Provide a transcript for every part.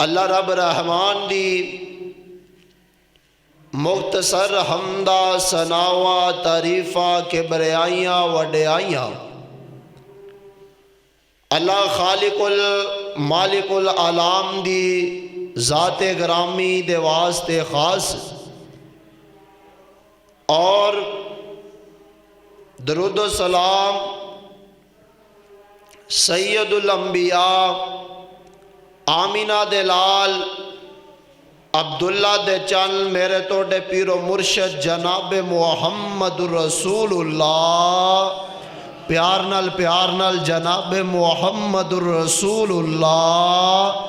اللہ رب رحمان دی مختصر حمدہ ثناواں تعریفاں کبریائیاں وڈیائیاں اللہ خالق المالک العالم دی ذات گرامی دے واسطے خاص اور درود و سلام سید الانبیاء آمینہ دے لال عبداللہ دے چن میرے توڑے پیر و مرشد جناب محمد رسول اللہ پیار نال جناب محمد رسول اللہ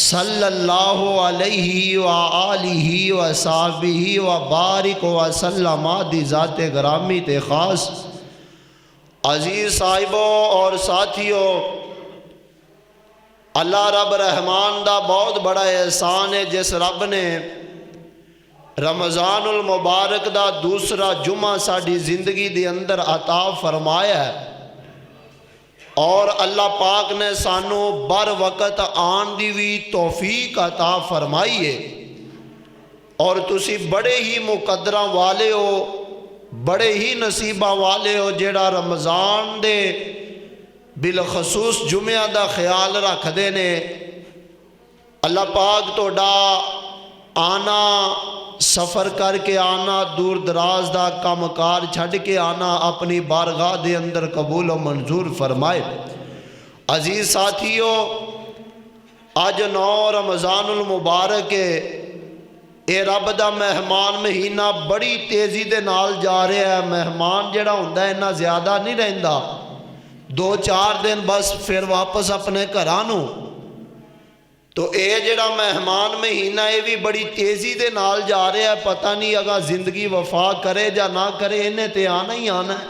صلی اللہ علیہ وآلہ وصحبہ وبارک وسلم دی ذات گرامی تے خاص عزیز صاحبوں اور ساتھیوں، اللہ رب رحمان دا بہت بڑا احسان ہے جس رب نے رمضان المبارک دا دوسرا جمعہ ساڑی زندگی دے اندر عطا فرمایا ہے اور اللہ پاک نے سانو بر وقت آن دی وی توفیق عطا فرمائی ہے اور تسی بڑے ہی مقدرہ والے ہو، بڑے ہی نصیبہ والے ہو جیڑا رمضان دے بالخصوص جمعہ دا خیال رکھ دے نے۔ اللہ پاک تو ڈا آنا سفر کر کے آنا دور دراز دا کامکار چھڑ کے آنا اپنی بارگاہ دے اندر قبول و منظور فرمائے۔ عزیز ساتھیوں، آج 9 رمضان المبارک اے رب دا مہمان مہینہ بڑی تیزی دے نال جا رہا ہے۔ مہمان جڑا ہوندہ ہے نا زیادہ نہیں رہندہ، 2-4 دن بس پھر واپس اپنے گھرانوں۔ تو اے جڑا مہمان مہینہ اے بھی بڑی تیزی دے نال جا رہا ہے، پتہ نہیں اگا زندگی وفا کرے جا نہ کرے، انہیں تے آنا ہی آنا ہے۔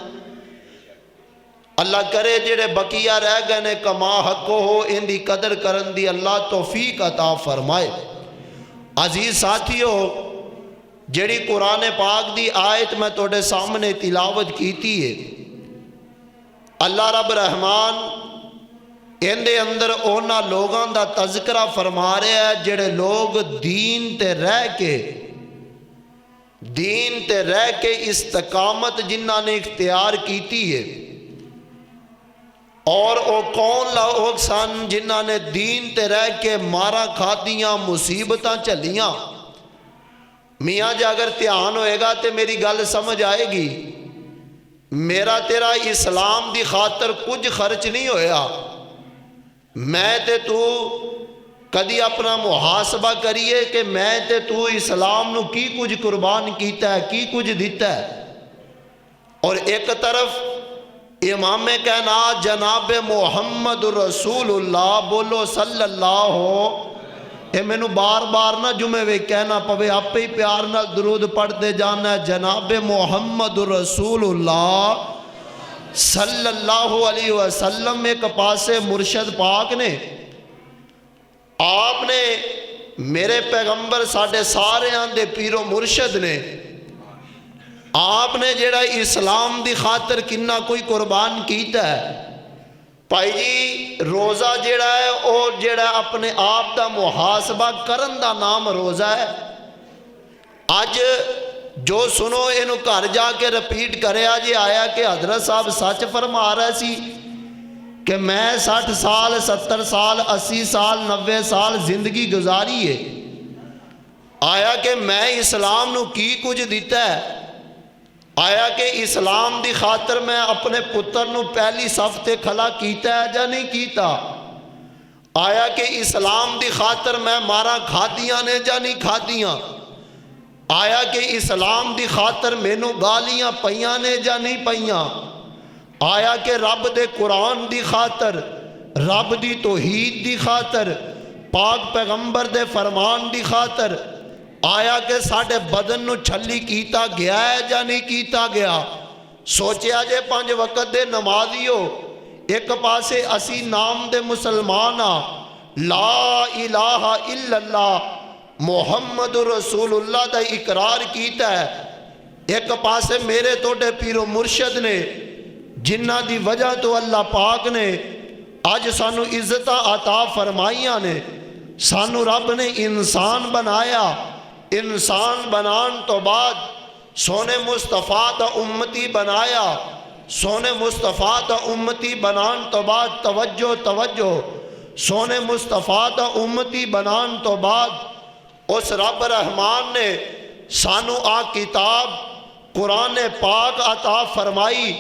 اللہ کرے جڑے بقیہ رہ گئے نے کما حقو ہو، ان دی قدر کرن دی اللہ توفیق عطا فرمائے۔ عزیز ساتھیوں، جڑی قرآن پاک دی آیت میں توڑے سامنے تلاوت کیتی ہے، اللہ رب رحمان ان دے اندر اونا لوگاں دا تذکرہ فرما رہے ہیں جڑے لوگ دین تے رہ کے استقامت جنہ نے اختیار کیتی ہے، اور او کون لوگ سن جنہ نے دین تے رہ کے مارا کھادیاں مصیبتاں چلیاں۔ میاں جی اگر دھیان ہوئے گا تے میری گل سمجھ آئے گی۔ میرا تیرا اسلام دی خاطر کچھ خرچ نہیں ہویا، میں تے تو کدی اپنا محاسبہ کریے کہ میں تے تو اسلام نو کی کچھ قربان کیتا ہے، کی کچھ دیتا ہے۔ اور ایک طرف امام کائنات جناب محمد رسول اللہ، بولو صلی اللہ ہو، اے میں نو بار بار نہ جمعے وے کہنا پوے، آپ ہی پیار نہ درود پڑھ دے جانا ہے۔ جناب محمد رسول اللہ صلی اللہ علیہ وسلم ایک پاسے مرشد پاک نے، آپ نے میرے پیغمبر ساڑھے سارے آندے پیر و مرشد نے، آپ نے جڑا اسلام دی خاطر کنہ کوئی قربان کیتا ہے۔ بھائی جی روزہ جڑا ہے او جڑا اپنے آپ دا محاسبہ کرن دا نام روزہ ہے۔ آج جو سنو انہوں گھر جا کے رپیٹ کرے آجے آیا کہ حضرت صاحب سچ فرما رہا سی کہ میں 60 سال 70 سال 80 سال 90 سال زندگی گزاری ہے، آیا کہ میں اسلام نو کی کچھ دیتا ہے، آیا کہ اسلام دی خاطر میں اپنے پتر نو پہلی صف تے کھلا کیتا ہے جا نہیں کیتا، آیا کہ اسلام دی خاطر میں مارا کھادیاں نے جا نہیں کھادیاں، آیا کہ اسلام دی خاطر مینوں گالیاں پئیاں نے جا نہیں پئیاں، آیا کہ رب دے قرآن دی خاطر، رب دی توحید دی خاطر، پاک پیغمبر دے فرمان دی خاطر، آیا کہ ساڑھے بدن نو چھلی کیتا گیا ہے جا نہیں کیتا گیا۔ سوچیا جے 5 وقت دے نمازیو، ایک پاسے اسی نام دے مسلمانہ لا الہ الا اللہ محمد رسول اللہ دا اقرار کیتا ہے، ایک پاسے میرے توڑے پیر و مرشد نے جنہ دی وجہ تو اللہ پاک نے آج سانو عزتہ عطا فرمائیاں نے، سانو رب نے انسان بنایا، انسان بنان تو بعد سونے مصطفیٰ دا امتی بنایا، سونے مصطفیٰ دا امتی بنان تو بعد توجہ توجہ، سونے مصطفیٰ دا امتی بنان تو بعد اس رب رحمان نے سانو آ کتاب قرآن پاک عطا فرمائی،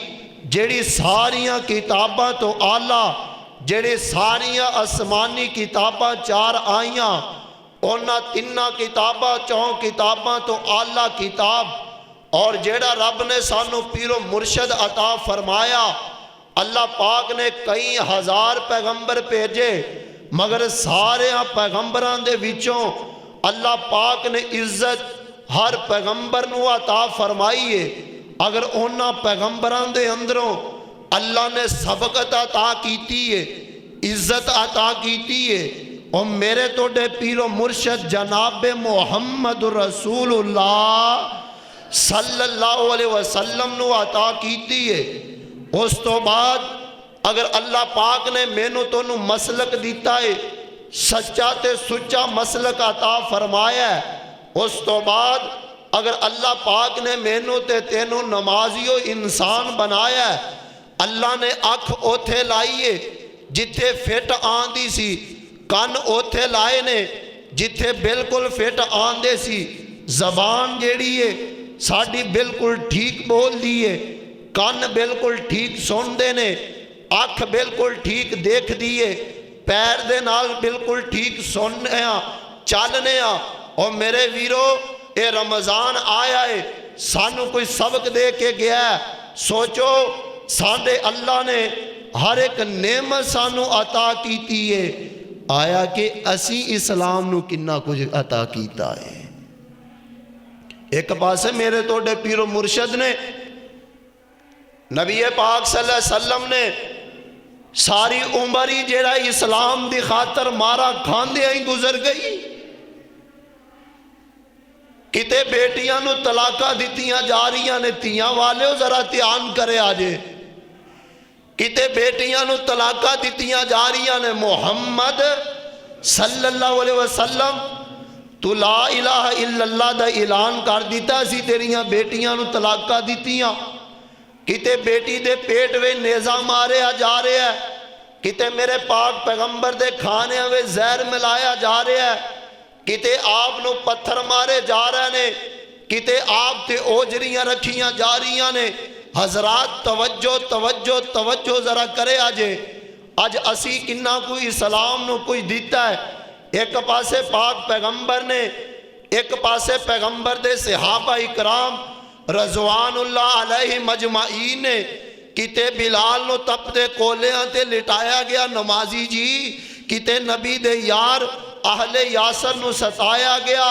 جیڑی ساریاں کتاباں تو آلہ، جیڑی ساریاں آسمانی کتاباں چار آئیاں، اونا تینہ کتاباں چون کتاباں تو آلہ کتاب، اور جیڑا رب نے سانو پیر و مرشد عطا فرمایا۔ اللہ پاک نے کئی ہزار پیغمبر بھیجے، مگر سارے پیغمبران دے وچوں اللہ پاک نے عزت ہر پیغمبر نو عطا فرمائیے۔ اگر اونا پیغمبران دے اندروں اللہ نے سبقت عطا کیتی ہے، عزت عطا کیتی ہے، اور میرے تو دے پیر و مرشد جناب محمد رسول اللہ صلی اللہ علیہ وسلم نو عطا کیتی ہے۔ اس تو بعد اگر اللہ پاک نے مینوں تو نو مسلک دیتا ہے، سچا تے سچا مسلک عطا فرمایا ہے، اس تو بعد اگر اللہ پاک نے مینوں تے تینوں نمازی و انسان بنایا ہے، اللہ نے اکھ اوتھے لائیے جتھے فٹ آندی سی، کن اوتھے لائے نے جتھے بالکل فٹ آندے سی، زبان جیڑی ہے ساڑی بالکل ٹھیک بول دیئے، کن بالکل ٹھیک سن دے نے، اکھ بالکل ٹھیک دیکھ دیئے، پیر دے نال بالکل ٹھیک سننے ہاں چالنے ہاں۔ اور میرے ویرو اے رمضان آیا ہے، سانو کوئی سبق دے کے گیا ہے۔ سوچو ساندے اللہ نے ہر ایک نعمت سانو عطا کیتی ہے، آیا کہ اسی اسلام نو کنہ کچھ عطا کیتا ہے۔ ایک پاسے میرے توڑے پیر و مرشد نے، نبی پاک صلی اللہ علیہ وسلم نے ساری عمری جیڑا اسلام دی خاطر مارا کھاندے ہی گزر گئی۔ کتے بیٹیاں نو طلاقہ دیتیاں جا رہیاں نے، تیاں والے ہو ذرا دھیان کرے آجے، کتے بیٹیاں نو طلاقہ دیتیاں جا رہیاں نے۔ محمد صلی اللہ علیہ وسلم تو لا الہ الا اللہ دا اعلان کر دیتا سی، تیریاں بیٹیاں نو طلاقہ دیتیاں، کتے بیٹی دے پیٹ وے نیزہ مارے جا رہے ہیں، کتے میرے پاک پیغمبر دے کھانے وے زہر ملایا جا رہے ہیں، کتے آپ نو پتھر مارے جا رہے نے، کتے آپ تے اوجریاں رکھیاں جا رہیاں نے۔ حضرات توجہ توجہ توجہ ذرا کرے آجے، آج اسی کنہ کوئی اسلام نو کوئی دیتا ہے۔ ایک پاسے پاک پیغمبر نے، ایک پاسے پیغمبر دے صحابہ اکرام رضوان اللہ علیہ مجمعین نے، کتے بلال نو تپ دے کولیاں تے لٹایا گیا نمازی جی، کتے نبی دے یار اہل یاسر نو ستایا گیا،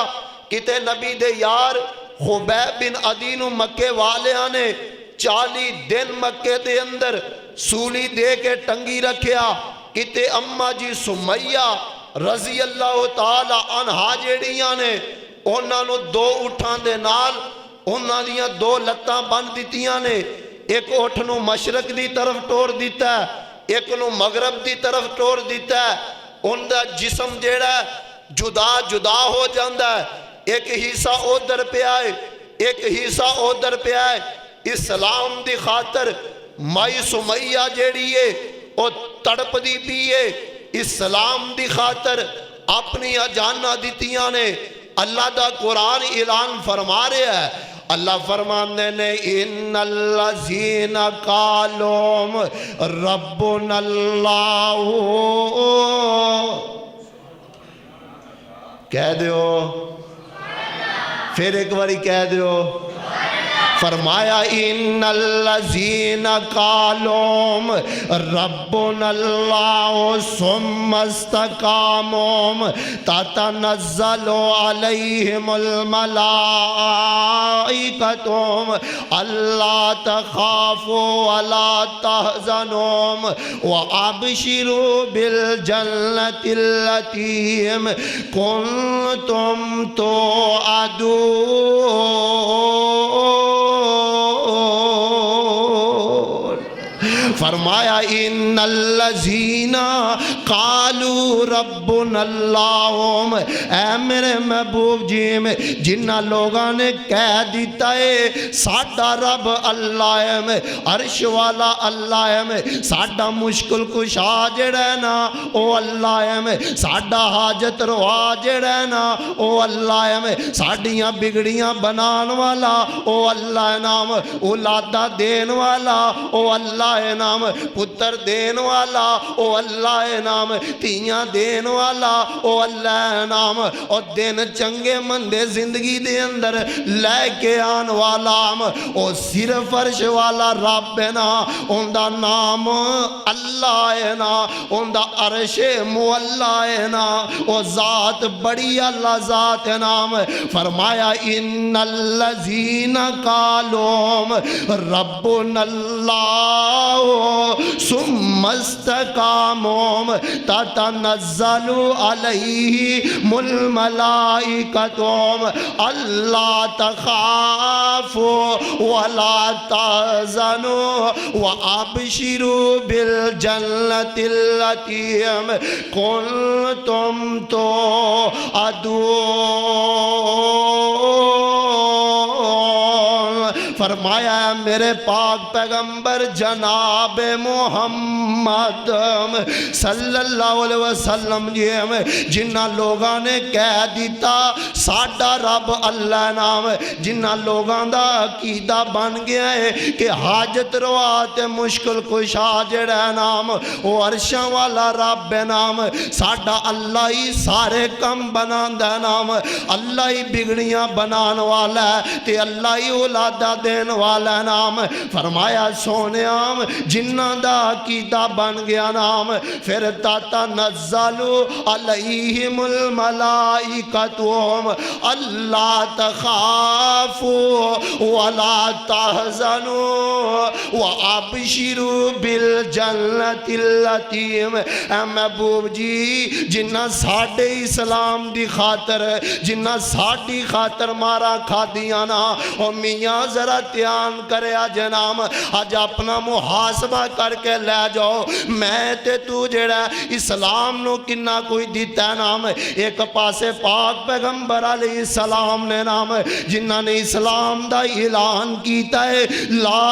کتے نبی دے یار خبیب بن عدی نو مکے والیاں نے 40 دن مکے دے اندر سولی دے کے ٹنگی رکھیا، کتے اممہ جی سمیہ رضی اللہ تعالی عنہ جیڑیاں نے انہاں نو 2 اٹھان دے نال انہاں دیاں 2 لتاں بند دیتیاں نے، ایک اٹھ نو مشرق دی طرف ٹور دیتا ہے، ایک نو مغرب دی طرف ٹور دیتا ہے، ان دا جسم جیڑا جدا جدا ہو جاندہ ہے، ایک حصہ ادھر پہ آئے ایک حصہ ادھر پہ آئے۔ اسلام دی خاطر مائی سمیہ جیڑی ہے او تڑپ دی پیئے، اسلام دی خاطر اپنی جانہ دیتیاں نے۔ اللہ دا قرآن اعلان فرما رہے ہیں، اللہ فرمانے نے ان الذین قالوا ربنا اللہ، کہہ دیو پھر ایک باری کہہ دیو، فرمایا ان الذین قالوا ربنا اللہ ثم استقاموا تتنزل علیہم الملائکۃ الا تخافوا ولا تحزنوا وابشروا بالجنۃ التی کنتم توعدون۔ فرمایا ان الذین قالوا ربنا اللہم، اے میرے محبوب جی جنہ لوگاں نے کہہ دیتا ہے ساڈا رب اللہ ہے، عرش والا اللہ ہے، ساڈا مشکل کشا جڑا ہے نا او اللہ ہے، ساڈا حاجت روا جڑا ہے نا او اللہ ہے، ساڈیاں بگڑیاں بنان والا او اللہ ہے نام، اولادہ دین والا او اللہ ہے نام، پتر دین والا او اللہ ہے نام، تیاں دین والا او اللہ ہے نام، اور دن چنگے مندے زندگی دے اندر لے کے آن والا او صرف عرش والا رب ہے نا، ان دا نام اللہ ہے نا، ان دا عرش مولا ہے نا، او ذات بڑی اللہ ذات ہے نام۔ فرمایا ان الذین قالوا ربنا اللہ ثم استقاموا تتنزل علیہم الملائکۃ اللہ تخافوا ولا تحزنوا وابشروا بالجنة التي كنتم توعدون۔ فرمایا ہے میرے پاک پیغمبر جناب محمد صلی اللہ علیہ وسلم جنہ لوگاں نے کہہ دیتا ساڈا رب اللہ نام، جنہ لوگاں دا عقیدہ بن گیا ہے کہ حاجت روا تے مشکل کشا جڑا نام وہ عرشاں والا رب نام، ساڈا اللہ ہی سارے کم بناندا نام، اللہ ہی بگڑیاں بنان والا ہے تے اللہ ہی اولادہ دین والا نام۔ فرمایا سونیام جنہ دا عقیدہ بن گیا نام، پھر تتنزل علیہم الملائکۃ اللہ تخافوا ولا تحزنوا وابشروا بالجنة التي، اے محبوب جی جنہ ساڑھے اسلام دی خاطر جنہ ساڑھی خاطر مارا کھا دیا نا، او میاں ذرا تیان کرے جنام آج اپنا محاسبہ کر کے لے جاؤ، میں تے تو جڑا اسلام نو کنہ کوئی دیتا ہے نام، ایک پاسے پاک پیغمبر علیہ السلام نے نام جنہ نے اسلام دا اعلان کیتا ہے، لا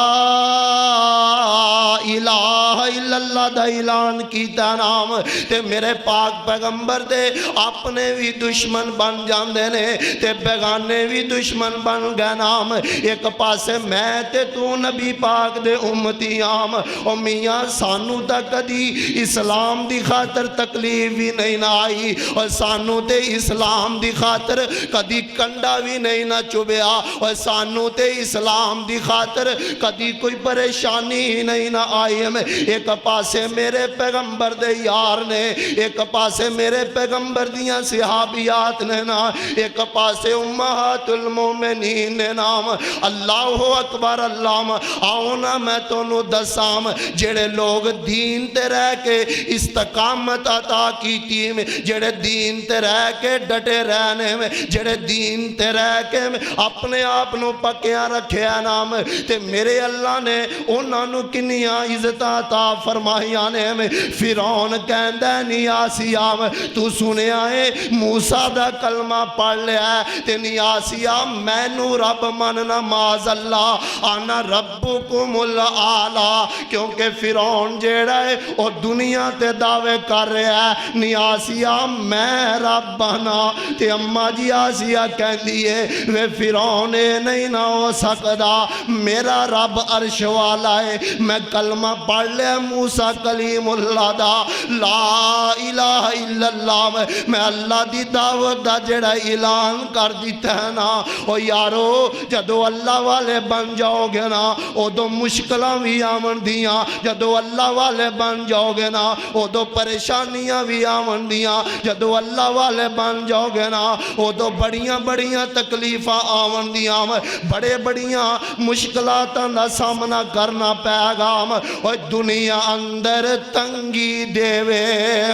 الہ الا اللہ دا اعلان کیتا نام، تے میرے پاک پیغمبر دے اپنے بھی دشمن بن جاندے نے تے بیگانے بھی دشمن بن گئے نام، ایک پاسے میں تے تو نبی پاک دے امتی آم، او میاں سانو تا کدی اسلام دی خاطر تکلیف بھی نہیں نہ آئی، اور سانو تے اسلام دی خاطر کدی کنڈا بھی نہیں نہ چوبیا، اور سانو تے اسلام دی خاطر کدی کوئی پریشانی ہی نہیں نہ آئی، ہمیں ایک پاسے میرے پیغمبر دے یار نے، ایک پاسے میرے پیغمبر دیاں صحابیات نے نا، ایک پاسے امہات المومنین نے نام، اللہ اکبر اللہ، آؤنا میں تو نو دسام جڑے لوگ دین تے رہ کے استقامت عطا کیتی میں، جڑے دین تے رہ کے ڈٹے رہنے میں، جڑے دین تے رہ کے اپنے آپ نو پکیاں رکھیا نام، تے میرے اللہ نے انہاں نو کنیاں عزت عطا فرمائیاں نے میں، فرعون کہندہ نیاسیہ تو سنیا ہے موسیٰ دا کلمہ پڑھ لیا ہے تے نیاسیہ میں نو رب مننا معاذ اللہ آنا ربکم العالی، کیونکہ فرعون جیڑا ہے وہ دنیا تے دعوے کر رہا ہے نیاسیہ میں رب بنا، تے اماں جی آسیہ کہہ دیئے وہ فرعون نہیں نہ ہو سکتا، میرا رب عرش والا ہے، میں کلمہ پڑھ لے موسیٰ کلیم اللہ دا لا الہ الا اللہ، میں اللہ دی دعوت دا جڑا اعلان کر دیتا ہے نا، او یارو جدو اللہ والے بن جاؤ گے نا او دو مشکلہ بھی آمن دیاں، جدو اللہ والے بن جاؤ گے نا او دو پریشانیاں بھی آمن دیاں، جدو اللہ والے بن جاؤ گے نا او دو بڑیاں بڑیاں تکلیفہ آمن دیاں، بڑے بڑیاں مشکلاتاں دا سامنا کرنا پیغام، اور دنیا اندر تنگی دیوے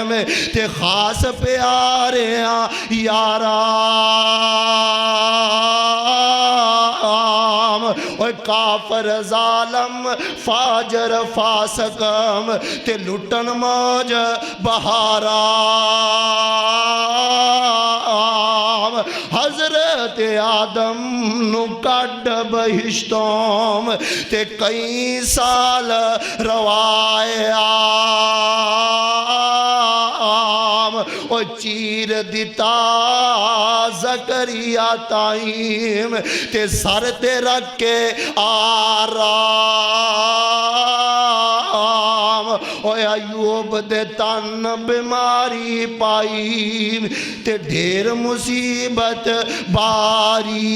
میں تے خاص پیارے یارا، اور کافر ظالم فاجر فاسقم تے لٹن موج بہارام حضرت آدم نو کڈ بہشتوم تے کئی سال روائے او چیر دیتا زکریا تائیم تے سر تے رکھ کے آرام او ایوب دے تن بیماری پائیم تے ڈھیر مصیبت باری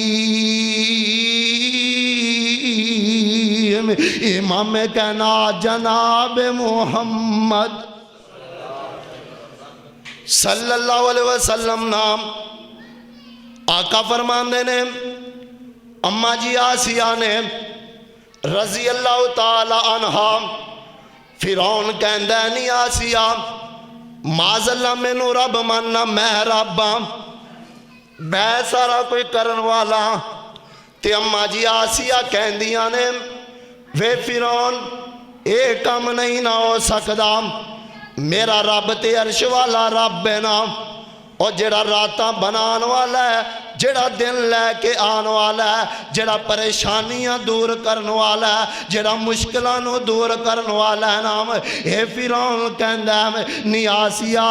امام کہنا جناب محمد صلی اللہ علیہ وسلم نام آقا فرماندے نے اماں جی آسیہ نے رضی اللہ تعالی عنہ فرعون کہندہ نہیں آسیہ معاذ اللہ میں نو رب ماننا میں رباں بے سارا کوئی کرن والا تے اماں جی آسیہ کہندیاں نے وے فرعون ایک کم نہیں نہ ہو سکدا میرا رب تے عرش والا رب ہے نا اور جڑا راتاں بنان والا ہے جڑا دن لے کے آن والا ہے جڑا پریشانیاں دور کرن والا ہے جڑا مشکلانوں دور کرن والا ہے نام اے فرعون کہندہ ہے نی آسیہ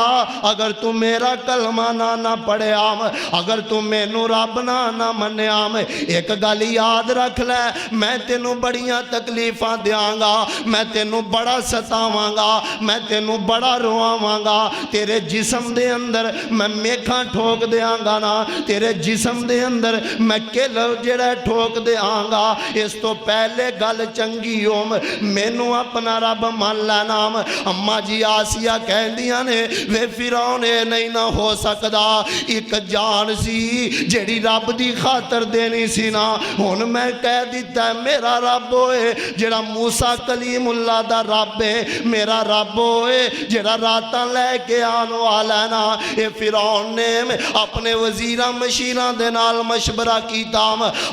اگر تو میرا کلمہ نہ پڑھے آم اگر تو مینو رب نہ منے آم ایک گل یاد رکھ لے میں تینوں بڑیاں تکلیفاں دیاں گا میں تینوں بڑا ستاواں گا میں تینوں بڑا رواواں گا تیرے جسم دے اندر میں میکھاں ٹھوک دیاں گا نا تیرے جسم دے اندر میں کل جڑا ٹھوک دے آنگا اس تو پہلے گل چنگی ہوم مینو اپنا رب مان لینام اماں جی آسیہ کہہ دیا نے وے فرعون نہیں نہ ہو سکدا ایک جان سی جڑی رب دی خاطر دینی سی نا ہن میں کہہ دیتا ہے میرا رب ہوئے جڑا موسیٰ کلیم اللہ دا رب ہے میرا رب ہوئے جڑا راتاں لے کے آن والا نا اے فرعون نے اپنے وزیرہ مشیرہ دے نال مشورہ کیتا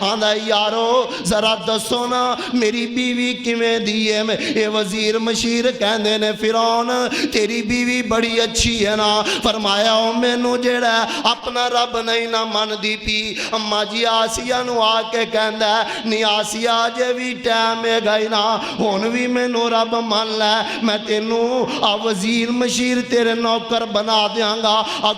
آندہ یارو ذرا دسو نا میری بیوی کیویں دیئے اے وزیر مشیر کہندے نے فرعون تیری بیوی بڑی اچھی ہے نا فرمایا او مینوں جڑا اپنا رب نہیں نہ من دی پی اماں جی آسیہ نو آ کے کہندہ نی آسیہ جے بھی ٹائم ہے گئی نا ہون بھی مینوں رب من لے میں تینوں وزیر مشیر تیرے نوکر بنا دیاں گا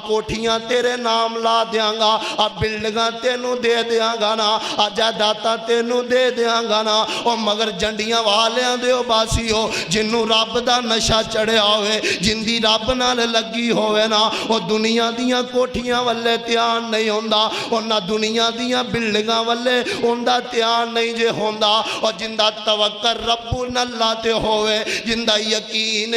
کوٹھیاں تیرے نام لا دیاں گا بلڈنگاں تینوں دے دیاں گا نا جائیداداں تینوں دے دیاں گا نا اور مگر جنڈیاں والیاں دیو باسی ہو جنوں رب دا نشہ چڑھیا ہوئے جن دی رب نال لگی ہوئے نا اور دنیا دیاں کوٹھیاں والے تیان نہیں ہوندہ اور نہ دنیا دیاں بلڈنگاں والے ہوندہ تیان نہیں جے ہوندہ اور جن دا توقع رب اللہ تے ہوئے جن دا یقین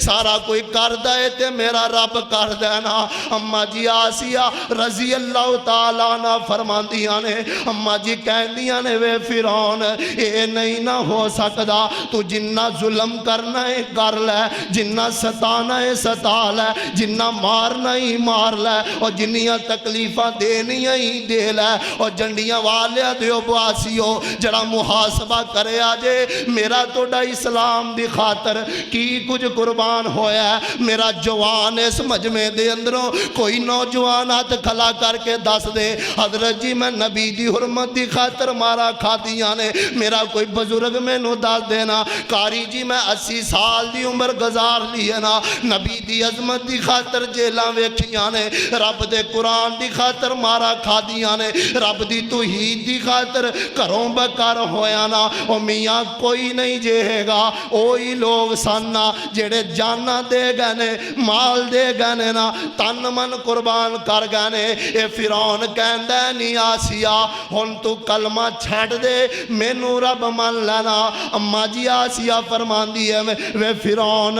سارا کوئی کر دائے تے میرا رب کر دینا اماں جی آسیہ رضی اللہ تعالیٰ نہ فرمان دیا نے اماں جی کہن دیا نے وے فرعون اے نہیں نہ ہو سکدا تو جنہ ظلم کرنا ہے کر لے جنہ ستانا ہے ستا لے جنہ مارنا ہی مار لے اور جنیاں تکلیفہ دینی ہی دے لے اور جنڈیاں والیا دیو بواسیو جڑا محاسبہ کرے آجے میرا تو ڈا اسلام دی خاطر کی کچھ قربان ہویا ہے میرا جوان اس مجمع دے اندروں کوئی نوجوان ہاتھ کھلا کر کے دس دے حضرت جی میں نبی دی حرمت دی خاطر مارا کھا دیا نے میرا کوئی بزرگ میں نو دس دینا کاری جی میں 80 سال دی عمر گزار لیے نا نبی دی عظمت دی خاطر جیلاں ویکھیاں نے رب دے قرآن دی خاطر مارا کھا دیا نے رب دی توحید دی خاطر کروں بکر ہویا نا او میاں کوئی نہیں جہے گا اوہی لوگ سننا جڑے جانا دے گنے مال دے گنے نا تن من قربان کر گنے اے فرعون کہندہ نہیں آسیہ ہن تو کلمہ چھڑ دے مینوں رب من لینا اماں جی آسیہ فرمان دی ہے وے فرعون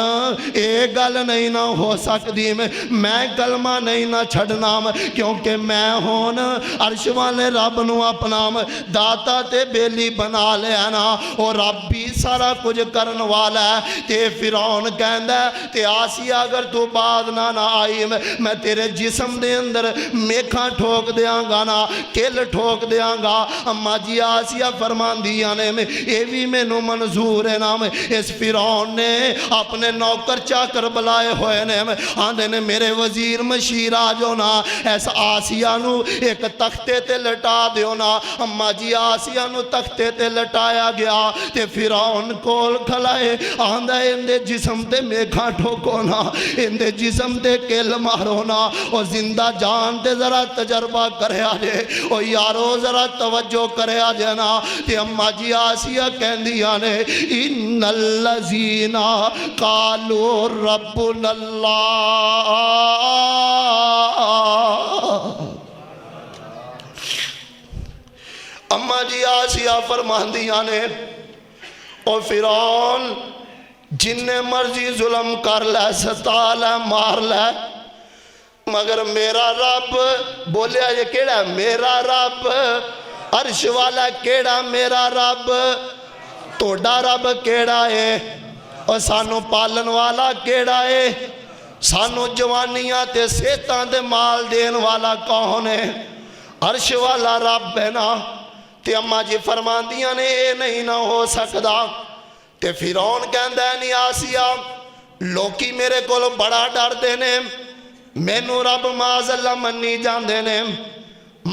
اے گل نہیں نہ ہو سکتی میں کلمہ نہیں نہ چھڑنا کیونکہ میں ہون عرش والے رب نو اپنا داتا تے بیلی بنا لیا نا اور رب بھی سارا کچھ کرن والا ہے تے فرعون کہندہ تے آسیہ اگر تو بعد نہ آئی میں تیرے جسم دے اندر میکھاں ٹھوک ٹھوک دیاں گا نا کل ٹھوک دیاں گا۔ اما جی آسیہ فرماندیاں نے اے بھی مینوں منظور ہے نا۔ اس فرعون نے اپنے نوکر چاکر بلائے ہوئے نے آندے نے میرے وزیر مشیر آ جو نا اس آسیہ نو ایک تختے تے لٹا دیو نا۔ اما جی آسیہ نو تختے تے لٹایا گیا تے فرعون کول کھلائے آندہ اندے جسم تے میکھا ٹھوکو نا اندے جسم تے کل مارو نا اور زندہ جان تے ذرا تجربہ کرے آجے اور یارو ذرا توجہ کرے آجے نا تے اما جی آسیہ کہندیاں نے ان الذین قالوا ربنا اللہ۔ اما جی آسیہ فرماندیاں نے اور فرعون جن مرضی ظلم کر لے ستا لے مار لے مگر میرا رب بولیا یہ کیڑا ہے میرا رب عرش والا کیڑا میرا رب توڑا رب کیڑا ہے اور سانو پالن والا کیڑا ہے سانو جوانیاں تے سیتاں دے مال دین والا کون ہے عرش والا رب ہے نا تے اما جی فرماندیاں نے اے نہیں نہ ہو سکدا تے فرعون کہندا ہے نہیں آسیہ لوکی میرے کول بڑا ڈر دینے مینوں رب معاذ اللہ منی جان دینے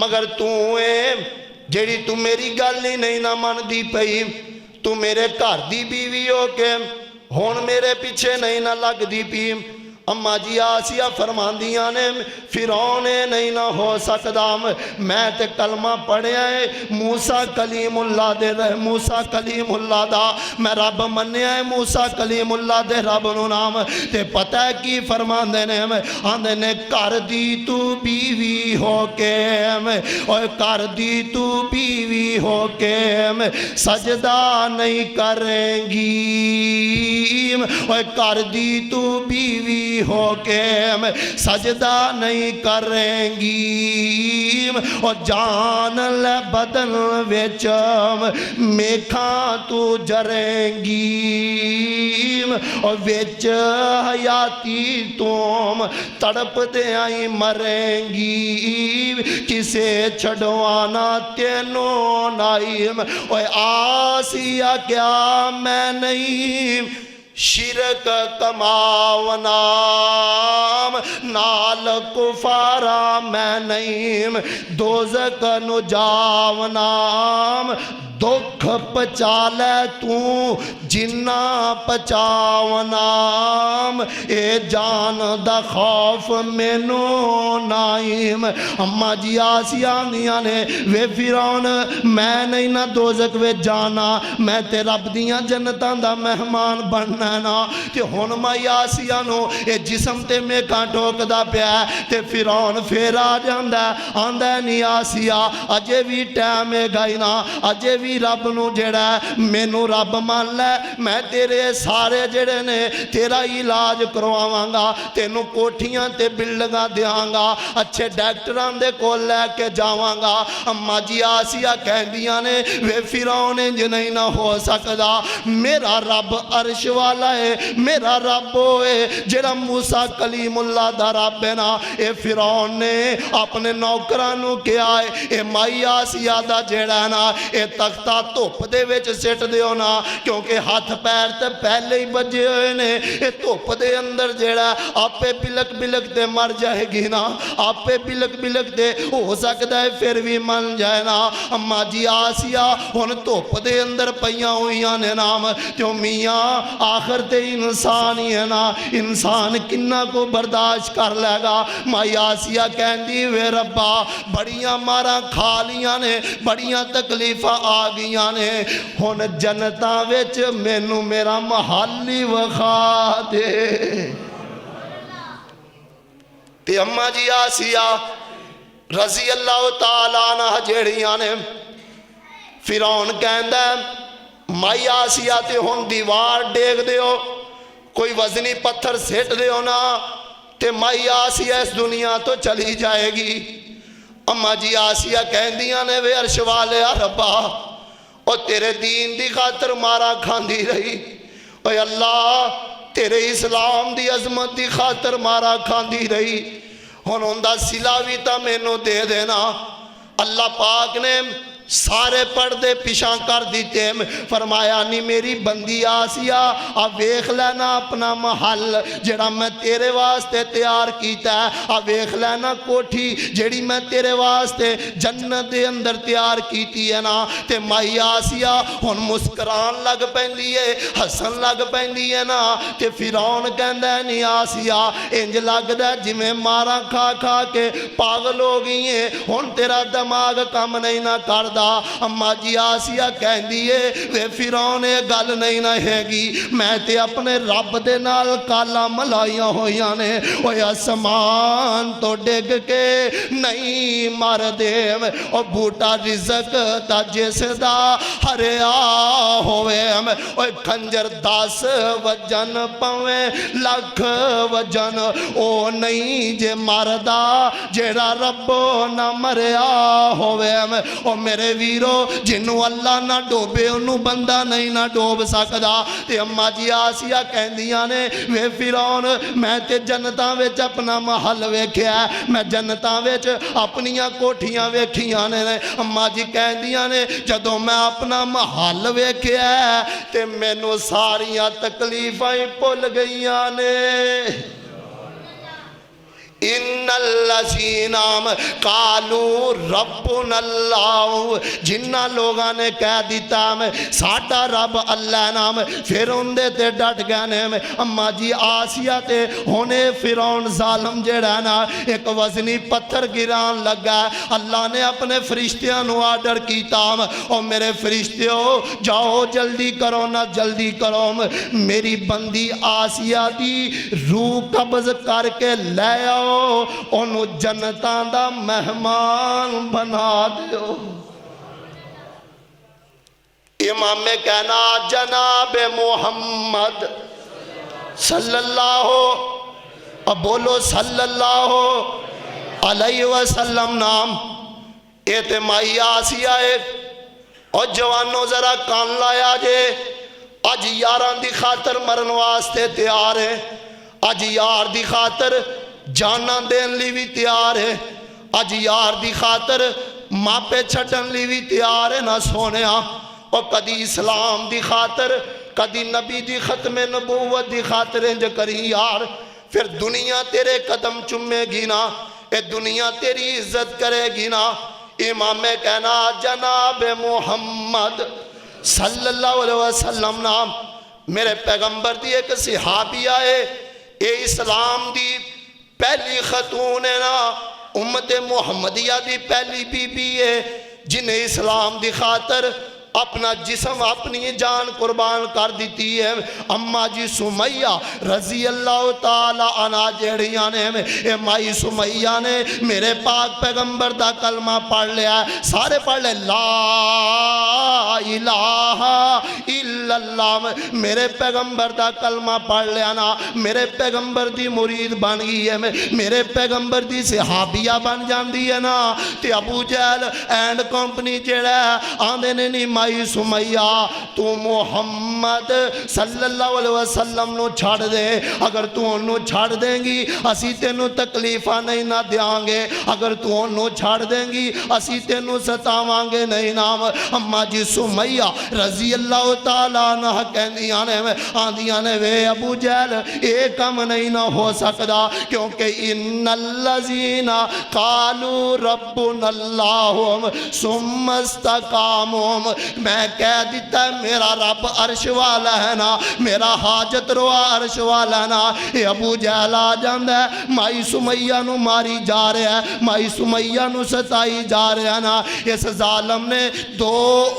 مگر تو اے جیڑی تو میری گل ہی نہیں نہ من دی پئی تو میرے گھر دی بیوی ہو کے ہون میرے پیچھے نہیں نہ لگ دی پی اما جی آسیہ فرماندیاں نے فرعون نہیں نہ ہو سکدا میں تے کلمہ پڑھیا ہے موسیٰ کلیم اللہ دے موسیٰ کلیم اللہ دا میں رب منیا ہے موسیٰ کلیم اللہ دے رب نو نام تے پتہ ہے کی فرماندے نے آندے نے کر دی تو بیوی ہو کے اور کر دی تو بیوی ہو کے سجدہ نہیں کریں گی اور کر دی تو بیوی ہو کے سجدہ نہیں کریں گی اور جان لے بدن وچ میکھاں تو جریں گی اور وچ حیاتی تم تڑپ دے آئی مریں گی کسے چھڑوانا تینوں نائم اور آسیہ کیا میں نہیں شرک کماونا نال کفارا میں نہیں دوزک نو جاونا دکھ پچا لے تو جنہ پچاونا اے جان دا خوف مینوں نائم اما جی آسیہ آندیاں نے وے فرعون میں نہیں نہ دوزک وے جانا میں تے رب دیاں جنتاں دا مہمان بننا نا تے ہن میں آسیہ نو اے جسم تے میں کھا ٹھوک دا پیا تے فرعون پھر آ جاندا آندا نہیں آسیہ اجے بھی ٹائم ہے گئی نا اجے بھی رب نو جڑا مینوں رب مان لے میں تیرے سارے جڑے نے تیرا علاج کرواواں گا تینوں کوٹھیاں تے بلڈنگاں دیاں گا اچھے ڈاکٹراں دے کول لے کے جاواں گا اما جی آسیہ کہندیاں نے وے فرعون انج نہیں نہ ہو سکدا میرا رب عرش والا ہے میرا رب ہے جڑا موسیٰ کلیم اللہ دا رب ہے نا اے فرعون نے اپنے نوکراں نو کیا ہے اے مائی آسیہ دا جڑا ہے نا اے تختہ دھوپ دے وچ سٹ دیو نا کیونکہ ہاتھ پیر تے پہلے ہی بجے ہوئے نے اے دھوپ دے اندر جیڑا آپے بلک بلک دے مر جائے گی نا آپے بلک بلک دے ہو سکتا ہے پھر بھی من جائے نا اما جی آسیہ ہن دھوپ دے اندر پیاں ہوئیاں نے نام تو میاں آخر تے انسان ہی ہے نا انسان کنہ کو برداشت کر لے گا مائی آسیہ کہندی وے ربا بڑیاں مارا کھا لیاں نے بڑیاں تکلیفہ آگیاں نے ہن جنتاں وچ مینوں میرا محلی وخا دے تے اما جی آسیہ رضی اللہ تعالیٰ عنہ جیڑیاں نے فرعون کہندا مائی آسیہ تے ہن دیوار ڈیگ دیو کوئی وزنی پتھر سیٹ دیو نا تے مائی آسیہ اس دنیا تو چلی جائے گی اما جی آسیہ کہندیاں نے وے عرش والے ربا اور تیرے دین دی خاطر مارا کھاندی رہی اے اللہ تیرے اسلام دی عظمت دی خاطر مارا کھاندی رہی ہن اوندا صلہ وی تاں مینوں دے دینا۔ اللہ پاک نے سارے پردے پیچھا کر دیتے، فرمایا نہیں میری بندی آسیہ اب ویکھ لینا اپنا محل جڑا میں تیرے واسطے تیار کیتا ہے، اب ویکھ لینا کوٹھی جڑی میں تیرے واسطے جنت دے اندر تیار کیتی ہے نا۔ تے مائی آسیہ ہن مسکران لگ پیندی ہے، ہسن لگ پیندی ہے نا۔ تے فرعون کہندا ہے نہیں آسیہ انج لگدا جویں ماراں کھا کھا کے پاگل ہو گئی ہے، ہن تیرا دماغ کم نہیں نہ کردا۔ اماں جی آسیہ کہندی ہے وے فرعون گل نہیں نہ ہے گی، میں تے اپنے رب دے نال کالا ملائیاں ہویاں نے، اوے آسمان تو ڈگ کے نہیں مر دے، او بوٹا رزق دا جس دا ہریا ہوئے، اوے کھنجر 10 وجن پویں لکھ وجن او نہیں جے مردہ جیڑا ربو نہ مریا ہوئے۔ او میرے ویرو جنوں اللہ نہ ڈوبے انہوں بندہ نہیں نہ ڈوب سکدا۔ تے اماں جی آسیہ کہندیاں نے وے فرعون میں تے جنتاں وچ اپنا محل ویکھیا ہے، میں جنتاں وچ اپنیاں کوٹھیاں ویکھیاں نے۔ اماں جی کہندیاں نے جدوں میں اپنا محل ویکھیا ہے تے مینوں ساریاں تکلیفاں بھول گئیاں نے۔ ان الذین قالوا ربنا اللہ، جنہ لوگاں نے کہہ دیتا میں ساڈا رب اللہ نام، پھر اندے تے ڈٹ گئے نے۔ اماں جی آسیہ تے ہونے فرعون ظالم جڑا نا ایک وزنی پتھر گران لگا، اللہ نے اپنے فرشتیاں نو آرڈر کیتا او میرے فرشتیوں جاؤ جلدی کرو نہ جلدی کرو، میری بندی آسیہ دی روح قبض کر کے لے آؤ، انہوں جنتاں دا مہمان بنا دیو۔ امام میں کہنا جناب محمد صلی اللہ اب بولو صلی اللہ علیہ وسلم نام اعتمائی آسیہ ہے۔ اور جوانوں ذرا کان لایا جے، اج یاران دی خاطر مرن واسطے تیار ہے، اج یار دی خاطر جانا دین لی بھی تیار ہے، اج یار دی خاطر ماپے چھٹن لی بھی تیار ہے نہ سونیا۔ اور کدی اسلام دی خاطر کدی نبی دی ختم نبوت دی خاطر انج کری یار، پھر دنیا تیرے قدم چمے گی نا، اے دنیا تیری عزت کرے گی نا۔ امام میں کہنا جناب محمد صلی اللہ علیہ وسلم نام میرے پیغمبر دی ایک صحابی آئے، اے اسلام دی پہلی خاتون ہے نا، امت محمدیہ دی پہلی بی بی ہے جنہیں اسلام دی خاطر اپنا جسم اپنی جان قربان کر دیتی ہے۔ اماں جی سمیہ رضی اللہ تعالی عنہ جیڑیاں نے، اے مائی سمیہ نے میرے پاک پیغمبر دا کلمہ پڑھ لیا، سارے پڑھ لے لا الہ الا اللہ، میرے پیغمبر دا کلمہ پڑھ لیا نا، میرے پیغمبر دی مرید بن گئی ہے، میرے پیغمبر دی صحابیہ بن جان دی ہے نا۔ تے ابو جہل اینڈ کمپنی جیڑا آندے نے نہیں مائی سمیہ تو محمد صلی اللہ علیہ وسلم نو چھاڑ دے، اگر تو انہوں چھاڑ دیں گی اسی تینوں تکلیفہ نہیں نہ دیاں گے، اگر تو انہوں چھاڑ دیں گی اسی تینوں ستاواں گے نہیں نام۔ اماں جی سمیہ رضی اللہ تعالیٰ عنہ کہندیاں نے آندیاں نے وے ابو جہل ایک کم نہیں نہ ہو سکدا، کیونکہ ان الذین قالوا ربنا اللہ ثم استقاموا، میں کہہ دیتا ہے میرا رب عرش والا ہے نا، میرا حاجت روا عرش والا ہے نا۔ اے ابو جہل آ جاندہ ہے مائی سمیہ نو ماری جا رہے ہیں، مائی سمیہ نو ستائی جا رہے ہیں نا۔ اس ظالم نے 2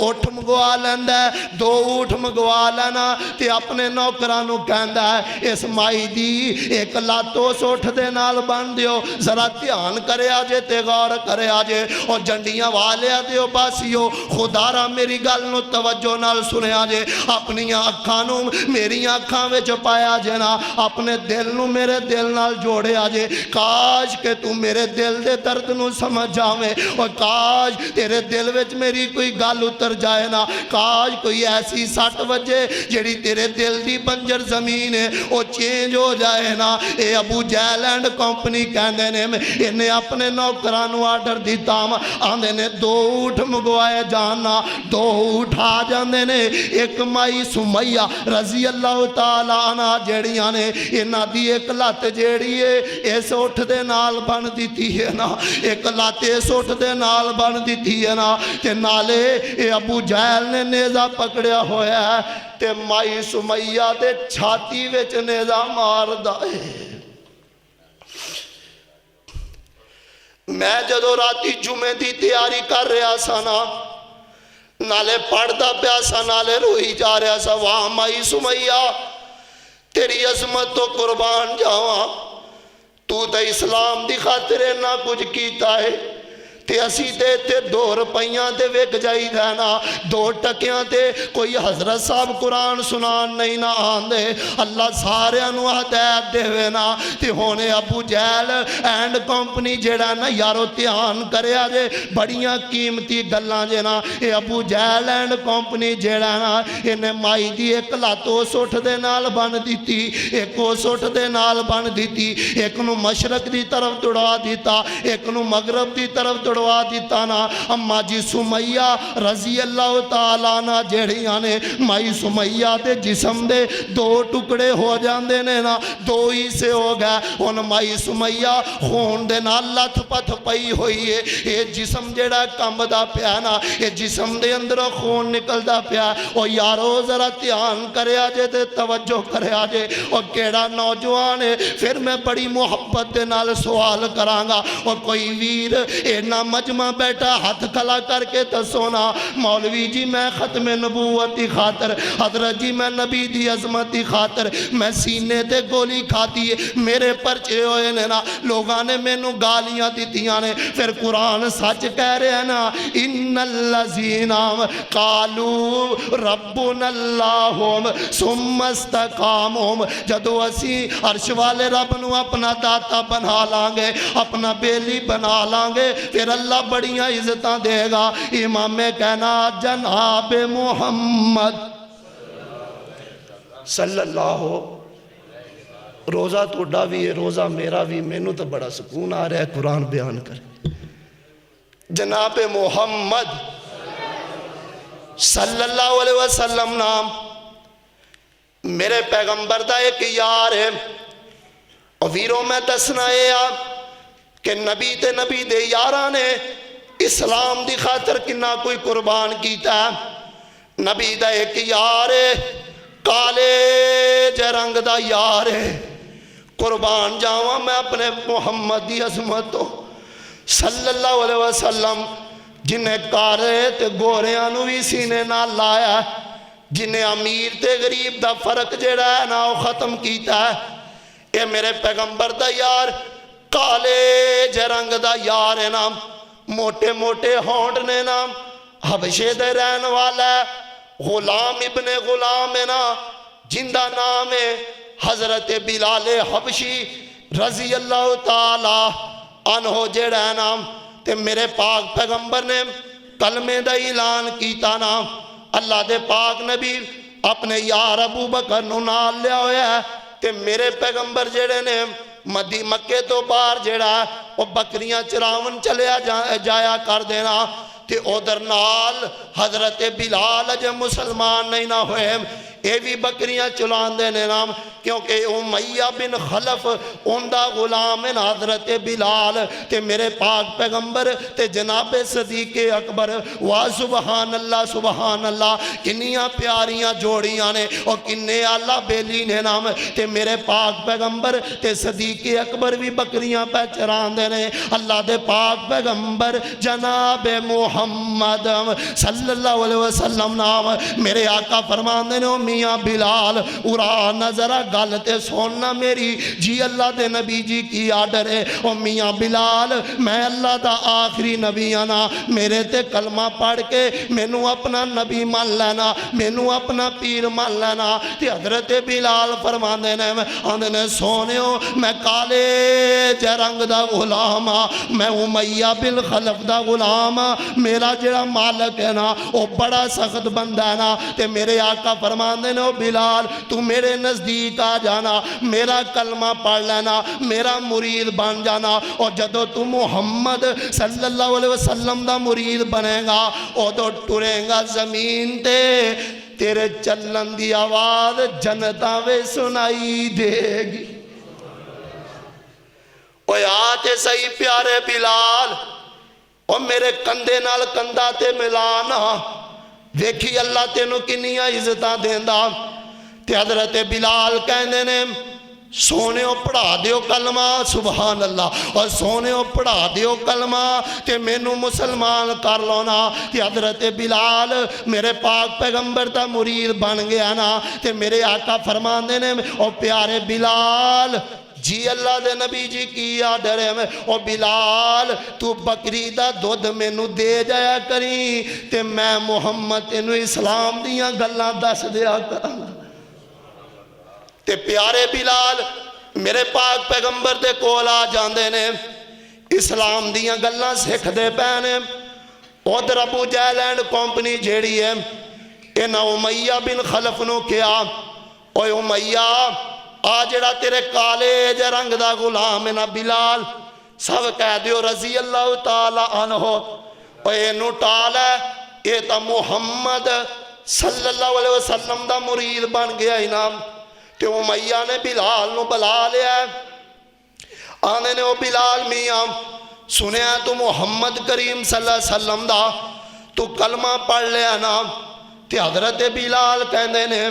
اٹھ مگوا لیندہ ہے، 2 اٹھ مگوا لینا تے اپنے نوکرانو کہندہ ہے اس مائی دی ایک لاتو سوٹھ دے نال بن دیو، ذرا دھیان کرے آجے تے غور کرے آجے، اور جنڈیاں والے دیو باسیو خدا را میری گل نو توجہ نال سنے آجے، اپنی اپنی اکھاں نو میری اکھاں وچ پایا جے نا اپنے دل نو میرے دل نال جوڑیا جے کاش کہ تو میرے دل دے درد نو سمجھ جاویں اور کاش تیرے دل وچ میری کوئی گل اتر جائے نا کاش کوئی ایسی سٹ وجے جڑی تیرے دل دی بنجر زمین ہے وہ چینج ہو جائے نا اے ابو جہل اینڈ کمپنی کہندے نے انہیں اپنے نوکراں نو آرڈر دیتا آندے نے 2 اونٹ منگوائے جانا 2 اونٹ آ جاندے نے ایک مائی سمیہ رضی اللہ تعالیٰ عنہ جیڑیاں نے انہاں دی ایک لات جیڑی ہے اس اٹھ دے نال بن دیتی ہے نا ایک لات اس اٹھ دے نال بن دیتی ہے نا تے نالے اے ابو جہل نے نیزہ پکڑیا ہویا ہے تے مائی سمیہ دے چھاتی وچ نیزہ مار دائے میں جدو راتی جمعے دی تیاری کر رہا سا نا نالے پڑھدا پیا سا نالے روئی جا رہا سا واہ مائی سمیہ تیری عظمت تو قربان جاواں تو تے اسلام دی خاطر نہ کچھ کیتا ہے تے اسی تے 2 روپیاں تے وک جائی دینا 2 ٹکیاں تے کوئی حضرت صاحب قرآن سنان نہیں نہ آندے اللہ سارے انو ہدایت دے ہوئے نا تے ہونے ابو جہل اینڈ کمپنی جیڑا نا یارو دھیان کرے آجے بڑیاں قیمتی گلاں جے نا اے ابو جہل اینڈ کمپنی جیڑا نا انہیں مائی دی ایک لاتو سوٹھ دے نال بن دیتی ایک کو سوٹھ دے نال بن دیتی ایک نو مشرق دی طرف دوڑا دیتا ایک نو مغرب دی طرف دوڑا دیتا نا اما جی سمیہ رضی اللہ تعالیٰ عنہ جیڑیاں نے مائی سمیہ دے جسم دے 2 ٹکڑے ہو جاندے نے نا 2 ہی سے ہو گئے ان مائی سمیہ خون دے نا لتھ پتھ پئی ہوئی ہے یہ جسم جیڑا کم دا پیا نا یہ جسم دے اندر خون نکل دا پیا اور یارو ذرا دھیان کرے آجے تے توجہ کرے آجے اور کیڑا نوجوان ہے پھر میں بڑی محبت دے نال سوال کرانگا اور کوئی ویر اینا مجمع بیٹھا ہاتھ کھلا کر کے تسونا مولوی جی میں ختم نبوتی خاطر حضرت جی میں نبی دی عظمتی خاطر میں سینے تے گولی کھاتی ہے میرے پرچے ہوئے نے نا لوگاں نے میں نو گالیاں دیتیاں نے پھر قرآن سچ کہہ رہے ہیں نا ان اللذین قالوا ربنا اللہم ثم استقاموا جدو اسی عرش والے رب نو اپنا داتا بنا لانگے اپنا بیلی بنا لانگے پھر اللہ بڑیاں عزتاں دے گا امام کہنا جناب محمد صلی اللہ روزہ توڑا بھی ہے روزہ میرا بھی میں نو تو بڑا سکون آ رہا ہے قرآن بیان کر جناب محمد صلی اللہ علیہ وسلم نام میرے پیغمبر دا ایک یار ہے اور ویروں میں دسنا ہے کہ نبی دے یاراں نے اسلام دی خاطر کنا کوئی قربان کیتا ہے نبی دا ایک یار ہے کالے جے رنگ دا یار ہے قربان جاواں میں اپنے محمد دی عظمتوں صلی اللہ علیہ وسلم جنہیں کارے تے گوریاں نو بھی سینے نہ لایا جنہیں امیر تے غریب دا فرق جڑا ہے نا وہ ختم کیتا ہے اے میرے پیغمبر دا یار کالے جے رنگ دا یار ہے نام موٹے موٹے ہونڈ نے نام حبشے دے رہن والا ہے غلام ابن غلام ہے نا جندہ نام ہے حضرت بلال حبشی رضی اللہ تعالی عنہ جڑا ہے نام تے میرے پاک پیغمبر نے کلمے دا اعلان کیتا نام اللہ دے پاک نبی اپنے یار ابو بکر نو نال لیا ہویا ہے تے میرے پیغمبر جڑے نے مدی مکے تو باہر جڑا وہ بکریاں چراون چلیا جایا کر دینا تے ادھر نال حضرت بلال جے مسلمان نہیں نہ ہوئے اے بھی بکریاں چلان دینے نام کیونکہ امیہ بن خلف اندہ غلام حضرت بلال تے میرے پاک پیغمبر تے جناب صدیق اکبر واہ سبحان اللہ کنیاں پیاریاں جوڑیاں نے اور کنے اللہ بیلی نے نام تے میرے پاک پیغمبر تے صدیق اکبر بھی بکریاں پہ چران دینے اللہ دے پاک پیغمبر جناب محمد صلی اللہ علیہ وسلم نام میرے آقا فرمان دینے میاں بلال ارا نظرہ گل تے سننا میری جی اللہ دے نبی جی کی آرڈر ہے او میاں بلال میں اللہ دا آخری نبی آنا میرے تے کلمہ پڑھ کے مینوں اپنا نبی مان لینا مینوں اپنا پیر مان لینا تے حضرت بلال فرماندے نے آندے نے سونیو میں کالے جے رنگ دا غلام میں امیہ بن خلف دا غلام میرا جڑا مالک ہے نا وہ بڑا سخت بندہ ہے نا تے میرے آقا فرماندے نے بلال تو میرے نزدیک آ جانا میرا کلمہ پڑھ لینا میرا مرید بن جانا اور جدو تو محمد صلی اللہ علیہ وسلم دا مرید بنے گا او تو ٹرے گا زمین تے تیرے چلن دی آواز جنتاں وے سنائی دے گی اوہ آتے صحیح پیارے بلال اور میرے کندے نال کندہ تے ملانا دیکھی اللہ تینوں کنیاں عزتاں دیندہ تے حضرت بلال کہنے نے سونےوں پڑھا دیو کلمہ سبحان اللہ اور سونےوں پڑھا دیو کلمہ تے مینوں مسلمان کر لونا تے حضرت بلال میرے پاک پیغمبر دا مرید بن گیا نا تے میرے آقا فرمان دینے اور پیارے بلال جی اللہ دے نبی جی کی آرڈر ہے او بلال تو بکری دا دودھ مینوں دے جایا کری تے میں محمد تینوں اسلام دیاں گلاں دس دیا کراں تے پیارے بلال میرے پاک پیغمبر دے کول آ جاندے نے اسلام دیاں گلاں سکھ دے پینے ادھر ابو جہل اینڈ کمپنی جیڑی ہے انہاں امیہ بن خلف نو کیا اوے امیہ آ جڑا تیرے کالے جے رنگ دا غلام ہے نا بلال سب کہہ دیو رضی اللہ تعالی عنہ اوے نو ٹال ہے یہ تا محمد صلی اللہ علیہ وسلم دا مرید بن گیا انام تے امیہ نے بلال نو بلا لیا ہے آنے نے او بلال میاں سنیا تو محمد کریم صلی اللہ علیہ وسلم دا تو کلمہ پڑھ لیا نا تے حضرت بلال کہندے نے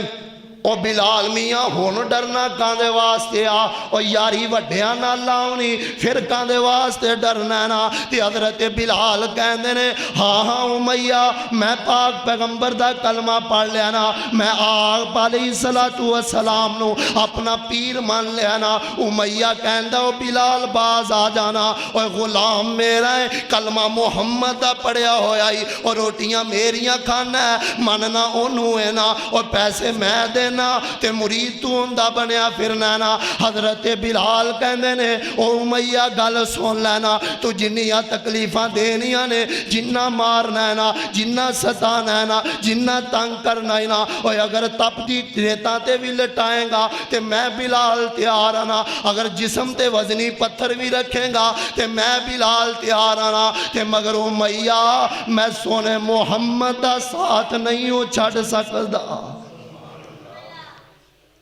او بلال میاں ہون ڈرنا کاندے واسطے آ او یاری وڈیاں نہ لاؤنی پھر کاندے واسطے ڈرنا نا تے حضرت بلال کہندے نے ہاں ہاں امیہ میں پاک پیغمبر دا کلمہ پڑھ لیا نا میں آپ علیہ السلام نو اپنا پیر مان لیا نا امیہ کہندہ او بلال باز آ جانا او غلام میرا ہے کلمہ محمد دا پڑھیا ہویا ہی اور روٹیاں میریاں کھانا ہے مننا انہوں ہے نا اور پیسے میں دینا تے مرید تو اندہ بنیا پھرنا نا حضرت بلال کہندے نے او امیہ گل سن لینا تو جنیاں تکلیفاں دینیاں نے جنہ مارنا ہے نا جنہ ستانا ہے نا جنہ تنگ کرنا ہے نا اور اگر تپ دی ریتاں تے بھی لٹائیں گا تے میں بلال تیار آنا اگر جسم تے وزنی پتھر بھی رکھیں گا تے میں بلال تیار آنا تے مگر امیہ میں سونے محمد دا ساتھ نہیں ہوں چھڑ سکدا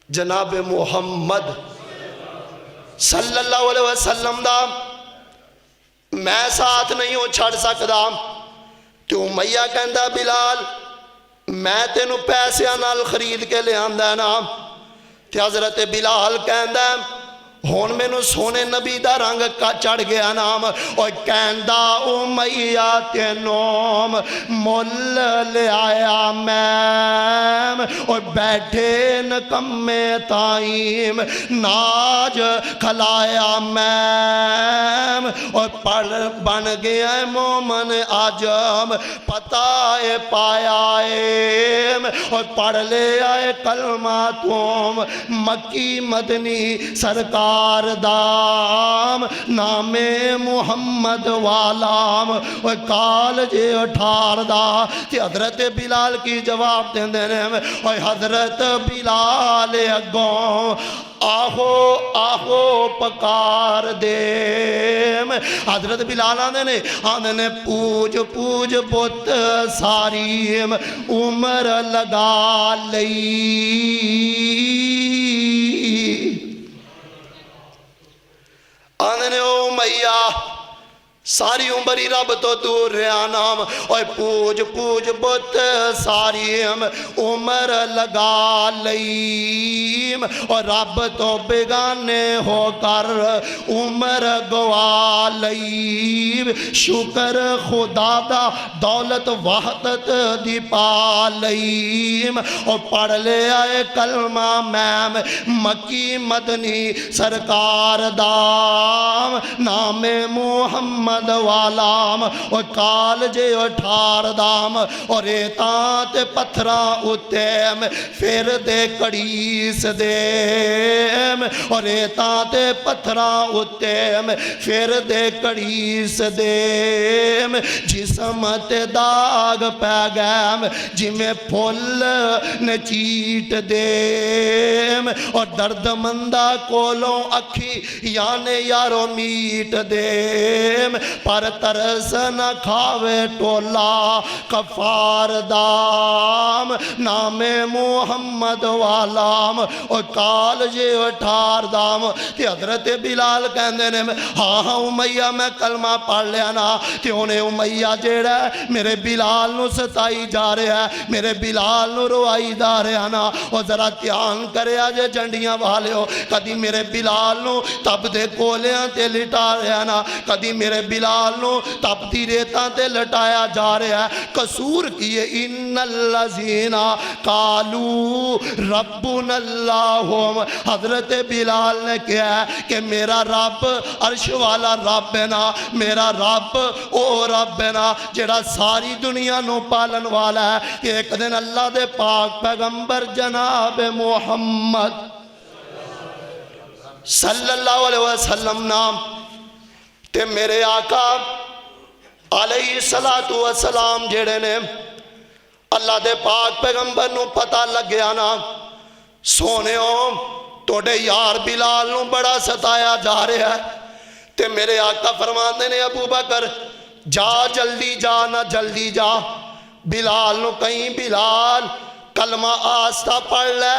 جناب محمد صلی اللہ علیہ وسلم دا میں ساتھ نہیں ہوں چھڑ سکدا تو امیہ کہندہ بلال میں تینوں پیسے نال خرید کے لے آندہ نا تے حضرت بلال کہندہ ہون میں نو سونے نبی دا رنگ کا چڑھ گیا نام اور کہندہ امیہ تینوم مل لے آیا میم اور بیٹھے نکمے تائیم ناج کھلایا میم اور پڑھ بن گیا مومن آجم پتہ پایا ایم اور پڑھ لے آئے کلمہ توم مکی مدنی سرکار دام نام محمد والام و کال جے اٹھار دا تی حضرت بلال کی جواب دیں دینے اور حضرت بلال اگوں آہو آہو پکار دیم حضرت بلال آنے نے پوج پوج بت ساریم عمر لگا لئی آنے نے او میاں ساری عمر ہی رب تو دور رہا نام اور پوج پوج بت ساری عمر لگا لئیم اور رب تو بیگانے ہو کر عمر گوا لئیم شکر خدا دا دولت وحدت دی پا لئیم اور پڑھ لے آئے کلمہ میم مکی مدنی سرکار دام نام محمد والام اور کالجے اور ٹھار دام اور ریتاں پتھراں اتیم پھر دے کڑیس دیم اور ریتاں پتھراں اتیم پھر دے کڑیس دیم جسم تے داغ پہ گیم جمیں پھول نے چیٹ دیم اور درد مندہ کولوں اکھی یانے یارو میٹ دیم پر ترس نہ کھاوے ٹولا کفار دام نام محمد والام اور کالجے اٹھار دام تے حضرت بلال کہندے نے ہاں ہاں امیہ میں کلمہ پڑھ لیا نا تے انہیں امیہ جیڑا ہے میرے بلال نو ستائی جا رہا ہے میرے بلال نو روائی دا رہا نا اور ذرا تیان کرے آجے جنڈیاں والے ہو کدی میرے بلال نو تب دے کولیاں تے لٹا رہا نا کدی میرے بلال نو تب دی ریتاں تے لٹایا جا رہا ہے قصور کیے ان اللذین قالو ربنا اللہم حضرت بلال نے کہا ہے کہ میرا رب عرش والا رب ہے نا میرا رب او رب ہے نا جڑا ساری دنیا نو پالن والا ہے کہ ایک دن اللہ دے پاک پیغمبر جناب محمد صلی اللہ علیہ وسلم نام تے میرے آقا علیہ السلام جڑے نے اللہ دے پاک پیغمبر نو پتہ لگ گیا نا سونے توڑے یار بلال نو بڑا ستایا جا رہا ہے تے میرے آقا فرماندے نے ابو بکر جا جلدی جا نہ جلدی جا بلال نو کہیں بلال کلمہ آستہ پڑھ لے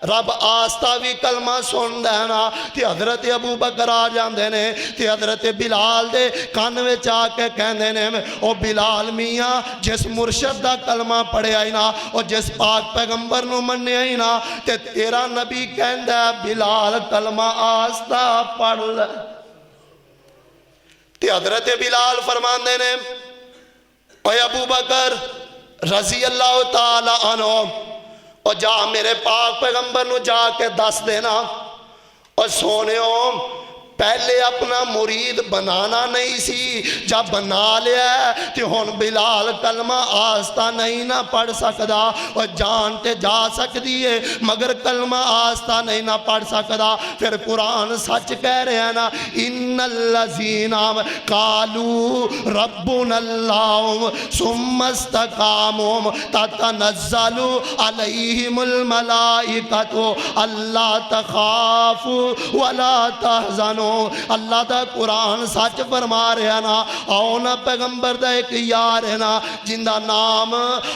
رب آستہ بھی کلمہ سن دینا تے حضرت ابو بکر آ جاندے نے تے حضرت بلال دے کانوے چاہ کے کہندے نے او بلال میاں جس مرشد دا کلمہ پڑھے آئی نا اور جس پاک پیغمبر نو مننے آئی نا تے تیرا نبی کہندہ ہے بلال کلمہ آستہ پڑھ لے تے حضرت بلال فرماندے نے اے ابو بکر رضی اللہ تعالی عنہ اور جا میرے پاک پیغمبر نو جا کے دس دینا اور سونے پہلے اپنا مرید بنانا نہیں سی جب بنا لیا ہے کہ ہون بلال کلمہ آستہ نہیں نہ پڑھ سکدا اور جانتے جا سکتی ہے مگر کلمہ آستہ نہیں نہ پڑھ سکدا پھر قرآن سچ کہہ رہے ہیں نا ان اللذین قالو ربنا اللہ ثم استقاموا تتنزل علیہم الملائکۃ اللہ تخافوا ولا تحزنوا اللہ دا قرآن سچ فرما رہا نا آؤ نا پیغمبر دا ایک یار ہے نا جن دا نام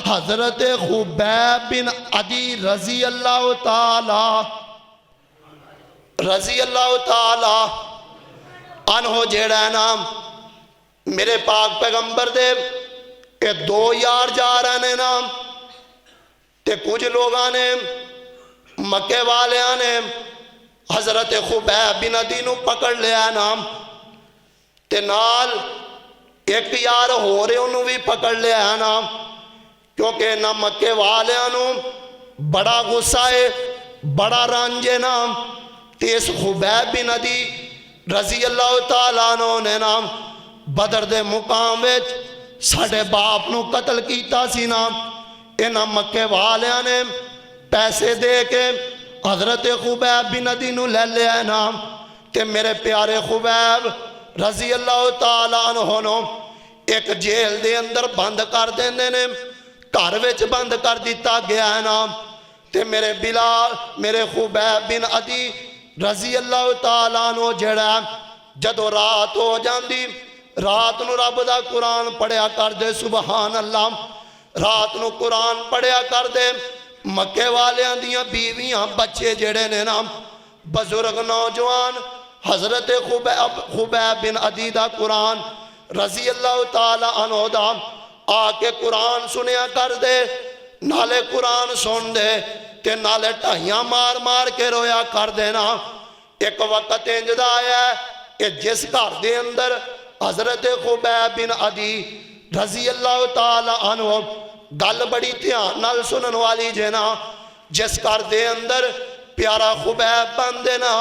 حضرت خبیب بن عدی رضی اللہ تعالی عنہ جیڑا ہے نا میرے پاک پیغمبر دے کہ دو یار جا رہے ہیں نا تے کچھ لوگاں نے مکے والیاں نے حضرت خبیب بن عدی نو پکڑ لیا نام تے نال ایک یار ہو رہے انہوں بھی پکڑ لیا نام کیونکہ نہ مکے والیاں نو بڑا غصہ ہے بڑا رانجے نام تے اس خبیب بن عدی رضی اللہ تعالیٰ عنہ نے نام بدر دے مقام وچ ساڑھے باپ نو قتل کیتا سی نام انہاں مکے والیاں نے پیسے دے کے حضرت خبیب بن عدی نو لے لیا نام کہ میرے پیارے خبیب رضی اللہ تعالیٰ عنہ نو ایک جیل دے اندر بند کر دینے نے گھر وچ بند کر دیتا گیا ہے نام تے میرے بلال میرے خبیب بن عدی رضی اللہ تعالیٰ عنہ جڑا جدو رات ہو جاندی رات نو رب دا قرآن پڑھیا کر دے سبحان اللہ رات نو قرآن پڑھیا کر دے مکے والیاں دیاں بیویاں بچے جڑے نے نام بزرگ نوجوان حضرت خبیب بن عدی دا قرآن رضی اللہ تعالی عنہ دا آ کے قرآن سنیا کر دے، نالے قرآن سن دے تے نالے ٹھائیاں مار مار کے رویا کر دینا۔ ایک وقت انجدہ آیا ہے کہ جس گھر دے اندر حضرت خبیب بن عدی رضی اللہ تعالی عنہ، گل بڑی دھیان نال سنن والی جینا، جس گھر دے اندر پیارا خبیب بندے نا،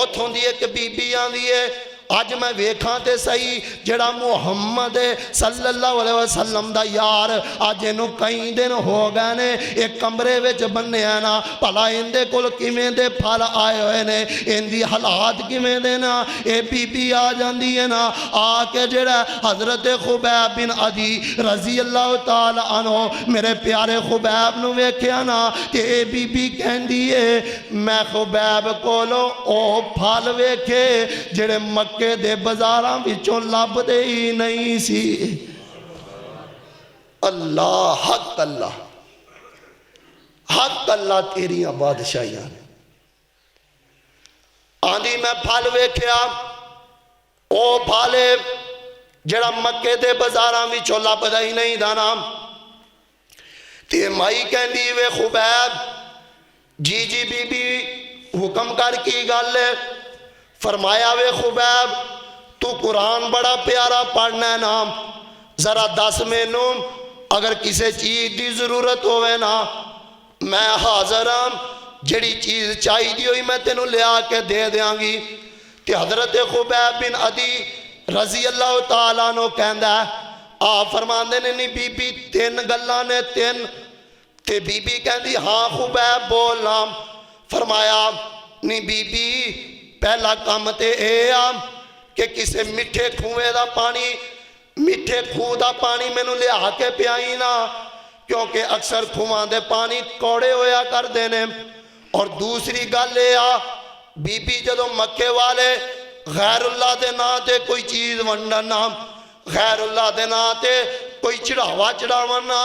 اتھوں دی ایک بی بی آندی ہے، آج میں ویکھاں تے صحیح جڑا محمد صلی اللہ علیہ وسلم دا یار آج انہوں کئی دن ہو گئے نے ایک کمرے وچ بننے ہیں نا، پھلا اندے کل کیویں دے پھل آئے ہوئے نے، اندی حالات کیویں دے نا، اے بی بی آ جاندی ہے نا، آ کے جڑا حضرت خبیب بن عدی رضی اللہ تعالی عنہ میرے پیارے خبیب نو ویکھیا نا، تے اے بی بی کہندی ہے میں خبیب کولو او پھل ویکھے جڑے مکہ دے بازاراں وچوں لب دے ہی نہیں سی۔ اللہ حق اللہ، حق اللہ تیریاں بادشاہیاں نے۔ آندھی میں پھل ویکھیا او پھالے جڑا مکے دے بازاراں وچوں لب دے ہی نہیں دانا، تے مائی کہندی وے خبیب جی جی بی بی حکم کر کی گل ہے؟ فرمایا وے خبیب تو قرآن بڑا پیارا پڑھنا ہے نا، ذرا دس مینوں اگر کسی چیز دی ضرورت ہوئے نا میں حاضر ہوں، جڑی چیز چاہی دی ہوئی میں تینوں لے آ کے دے دیاں گی۔ تے حضرت خبیب بن عدی رضی اللہ تعالیٰ عنہ کہندا ہے آپ فرماندے نے نہیں بی بی تین گلاں نے تین، تے بی بی کہندی ہاں خبیب بولنا۔ فرمایا نہیں بی بی پہلا کام تے اے آ کہ کسے میٹھے کھوئے دا پانی، میٹھے کھو دا پانی میں نو لے آ کے پیائی نا، کیونکہ اکثر کھوان دے پانی کوڑے ہویا کر دینے۔ اور دوسری گل لے آ بی بی جدو مکے والے غیر اللہ دے نا تے کوئی چیز ونڈنا، غیر اللہ دے نا تے کوئی چڑھاوا چڑھاونا،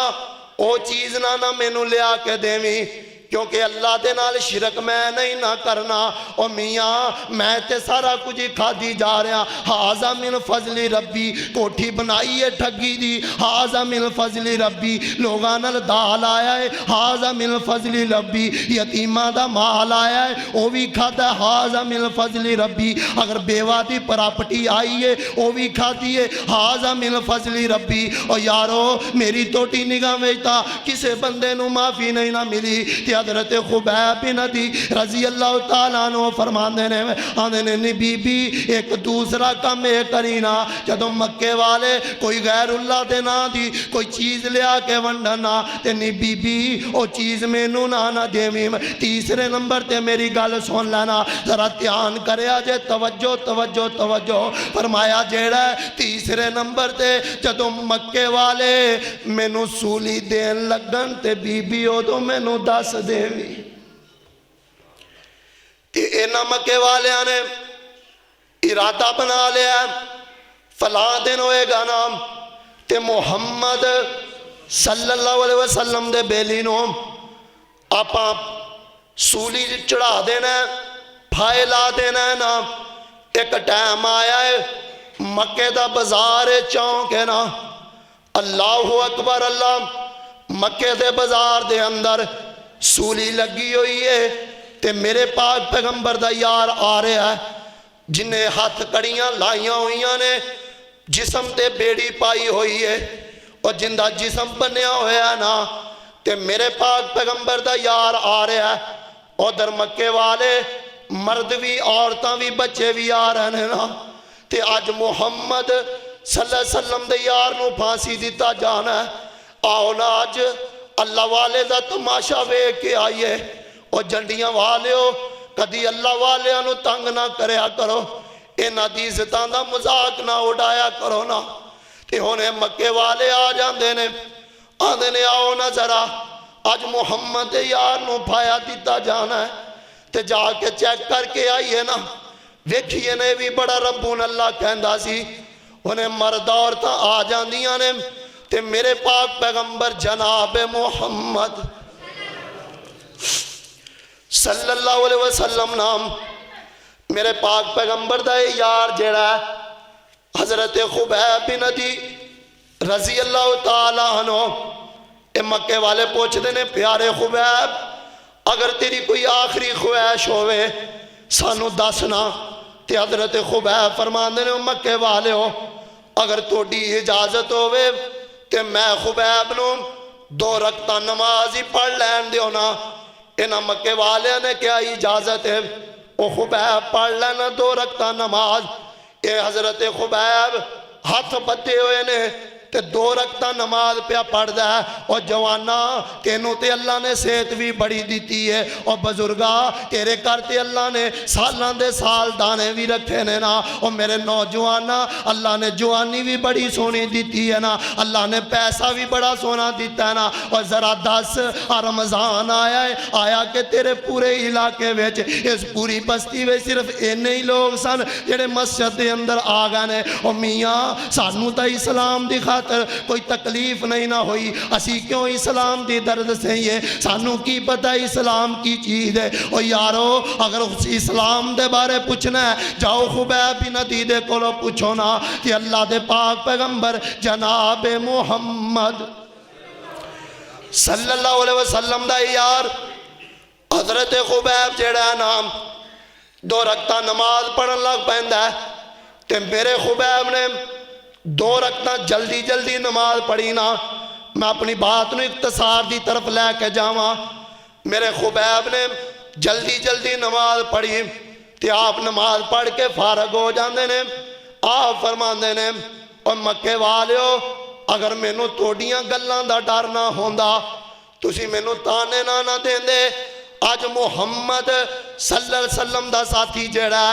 او چیز نہ میں نو لے آ کے دیویں، کیونکہ اللہ دے نال شرک میں نہیں نہ کرنا۔ او میاں میں تے سارا کچھ کھا دی جا رہا، حاضا من فضل ربی، کوٹھی بنائی ہے ٹھگی دی، حاضا من فضل ربی، لوگاں نال دال آیا ہے، حاضا من فضل ربی، یتیمہ دا مال آیا ہے او بھی کھاتا ہے، حاضا من فضل ربی، اگر بیوہ دی پراپرٹی آئی ہے او بھی کھاتی ہے، حاضا من فضل ربی۔ او یارو میری توٹی نگاہ میں تا کسے بندے نو معافی نہیں نہ ملی۔ تے حضرت خبیب بن عدی رضی اللہ تعالیٰ عنہ فرماندے نے آندے نے بی بی ایک دوسرا کام اے کرینا، جدو مکے والے کوئی غیر اللہ دے نا دی کوئی چیز لیا کے ونڈنا تے نی بی بی او چیز میں نو نہ دیویں۔ تیسرے نمبر تے میری گل سن لینا، ذرا دھیان کریا جے، توجہ توجہ توجہ، فرمایا جیڑا تیسرے نمبر تے جدو مکے والے میں نو سولی دین لگن تے بی بی او دو میں نو دس دیوی۔ تے اینا مکے والے نے ارادہ بنا لیا فلاں دن ہوئے گا نام تے محمد صلی اللہ علیہ وسلم دے بیلی نو آپاں سولی چڑھا دینا ہے، پھائلا دینا ہے نا۔ ایک ٹائم آیا ہے مکے دا بازار چونک ہے نا، اللہ اکبر اللہ، مکے دے بازار دے اندر سولی لگی ہوئی ہے تے میرے پاک پیغمبر دا یار آ رہا ہے جنہیں ہاتھ کڑیاں لائیاں ہوئیاں نے، جسم تے بیڑی پائی ہوئی ہے اور جندہ جسم بنیا ہویا نا، تے میرے پاک پیغمبر دا یار آ رہا ہے۔ ادھر مکے والے مرد بھی عورتاں بھی بچے بھی آ رہے ہیں نا، تے آج محمد صلی اللہ علیہ وسلم دے یار نو پھانسی دیتا جانا ہے۔ آؤ نا آج اللہ والے دا تماشا وے کے آئیے، اور جنڈیاں والے ہو کدی اللہ والے انو تنگ نہ کریا کرو، ان عدیزتان دا مذاق نہ اڑایا کرو نا۔ تے ہونے مکے والے آ جاندے نے، آندے نے آؤ نا ذرا آج محمد یار نو پھایا دیتا جانا ہے، تے جا کے چیک کر کے آئیے نا، ویکھئے نے بھی بڑا ربون اللہ کہندہ سی۔ انہیں مرد عورتاں آ جاندیاں نے تے میرے پاک پیغمبر جناب محمد صلی اللہ علیہ وسلم نام میرے پاک پیغمبر دا یار جیڑا ہے حضرت خبیب بن عدی رضی اللہ تعالی عنہ اے مکے والے پوچھتے نے پیارے خبیب اگر تیری کوئی آخری خواہش ہوئے سانو دسنا تے حضرت خبیب فرماندے نے مکے والے ہو اگر توڑی اجازت ہوئے تے میں خبیب نو 2 رکعتاں نماز ہی پڑھ لین دیو نا انہاں مکے والے نے کیا اجازت ہے او خبیب پڑھ لینا 2 رکعتاں نماز اے حضرت خبیب ہاتھ بتے ہوئے نے تے 2 رکعتاں نماز پیا پڑھ دا ہے اور جوانا تینوں تے اللہ نے صحت بھی بڑی دیتی ہے اور بزرگا تیرے کرتے اللہ نے سالاں دے سال دانے بھی رکھے نے نا اور میرے نوجوانا اللہ نے جوانی بھی بڑی سونی دیتی ہے نا اللہ نے پیسہ بھی بڑا سونا دیتا ہے نا اور ذرا دس رمضان آیا ہے آیا کہ تیرے پورے علاقے ویچ اس پوری بستی ویچ صرف اینے ہی لوگ سن جڑے مسجد دے اندر آگا نے اور میاں سانو تا اسلام دکھا کوئی تکلیف نہیں نہ ہوئی اسی کیوں اسلام دی درد سے یہ سانو کی پتہ اسلام کی چیز ہے اور یارو اگر اسلام دے بارے پوچھنا ہے جاؤ خبیب بن عدی دے کولو پوچھو نا کہ اللہ دے پاک پیغمبر جناب محمد صلی اللہ علیہ وسلم دا یار حضرت خبیب جیڑا ہے نام 2 رکعتاں نماز پڑھن لگ پیندا ہے تے میرے خبیب نے 2 رکعتاں جلدی جلدی نماز پڑھی نا میں اپنی بات نو اختصار دی طرف لے کے جاواں میرے خبیب نے جلدی جلدی نماز پڑھی تے آپ نماز پڑھ کے فارغ ہو جاندے نے آپ فرماندے نے اور مکے والیو اگر مینوں توڑیاں گلاں دا ڈر نہ ہوندا تسی مینوں تانے نہ دیندے اج محمد صلی اللہ علیہ وسلم دا ساتھی جڑا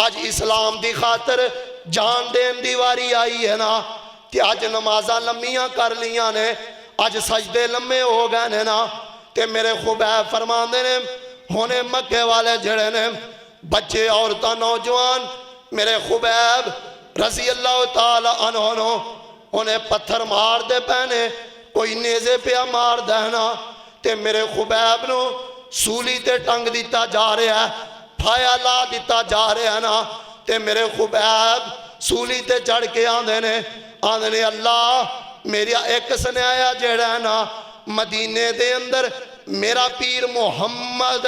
اج اسلام دی خاطر جان دین دیواری آئی ہے نا تے اج نمازاں لمیاں کر لیاں نے اج سجدے لمے ہو گئے نے نا تے میرے خبیب فرماندے نے ہونے مکے والے جڑے نے بچے عورتاں نوجوان میرے خبیب رضی اللہ تعالی عنہ نو انہیں پتھر مار دے پہنے کوئی نیزے پہ مار دینا تے میرے خبیب نو سولی تے ٹنگ دیتا جا رہا ہے پھایا لا دیتا جا رہا ہے نا تے میرے خبیب سولی تے چڑھ کے آندے نے اللہ میری ایک سنایا جیڑا ہے نا مدینے دے اندر میرا پیر محمد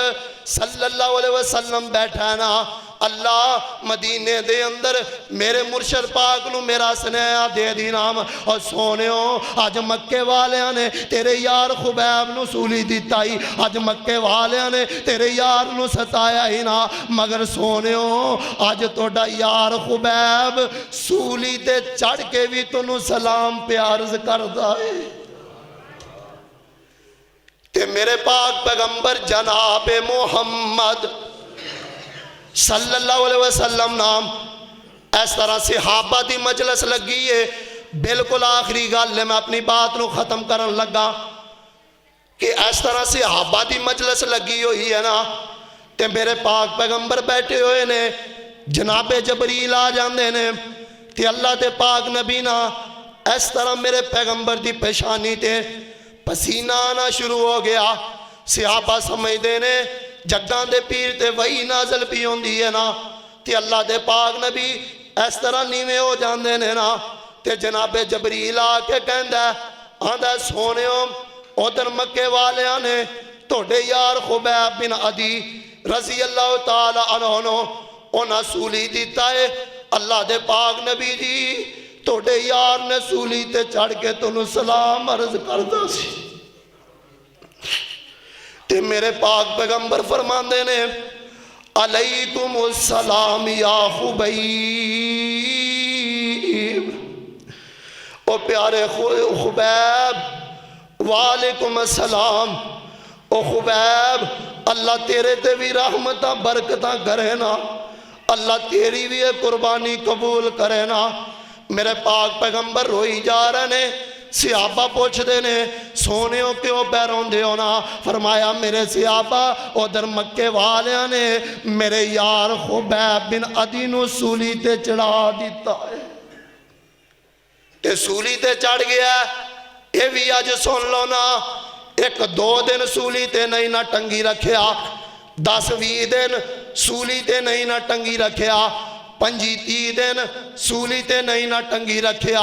صلی اللہ علیہ وسلم بیٹھا ہے نا اللہ مدینے دے اندر میرے مرشد پاک نو میرا سنایا دے دی نام اور سونیوں آج مکے والیاں نے تیرے یار خبیب نو سولی دیتا ہی آج مکے والیاں نے تیرے یار نو ستایا ہی نا مگر سونیوں آج توڑا یار خبیب سولی تے چڑھ کے بھی تو نو سلام پہ عرض کر دائے تے میرے پاک پیغمبر جناب محمد صلی اللہ علیہ وسلم نام اس طرح صحابہ دی مجلس لگی ہے بالکل آخری گل میں اپنی بات نو ختم کرن لگا کہ اس طرح صحابہ دی مجلس لگی ہوئی ہے نا تے میرے پاک پیغمبر بیٹھے ہوئے نے جناب جبریل آ جاندے نے تے اللہ تے پاک نبی نا اس طرح میرے پیغمبر دی پیشانی تے پسینہ آنا شروع ہو گیا صحابہ سمجھدے نے جگاں دے پیر تے وہی نازل پی ہوندی ہے نا تے اللہ دے پاک نبی اس طرح نیویں ہو جاندے نے نا تے جناب جبریل آ کے کہندا آندا سونیوں ادھر مکے والیاں نے توڑے یار خبیب بن عدی رضی اللہ تعالی عنہ نو انہاں سولی دیتا ہے اللہ دے پاک نبی جی توڑے یار نے سولی تے چڑھ کے تنو سلام عرض کردا سی تے میرے پاک پیغمبر فرماندے نے علیکم السلام یا خبیب او پیارے خبیب وعلیکم السلام او خبیب اللہ تیرے تے بھی رحمتاں برکتاں کرے نا اللہ تیری بھی قربانی قبول کرے نا میرے پاک پیغمبر روئی جا رہے نے صحابہ پوچھ دینے سونیوں کیوں بیرون دے ہونا فرمایا میرے صحابہ ادھر مکے والیاں نے میرے یار خبیب بن عدی نو سولی تے چڑھا دیتا ہے تے سولی تے چڑھ گیا یہ بھی آج سن لو نا 1-2 دن سولی تے نہیں نہ ٹنگی رکھیا 10-20 دن سولی تے نہیں نہ ٹنگی رکھیا 25 30 دن سولی تے نہیں نہ ٹنگی رکھیا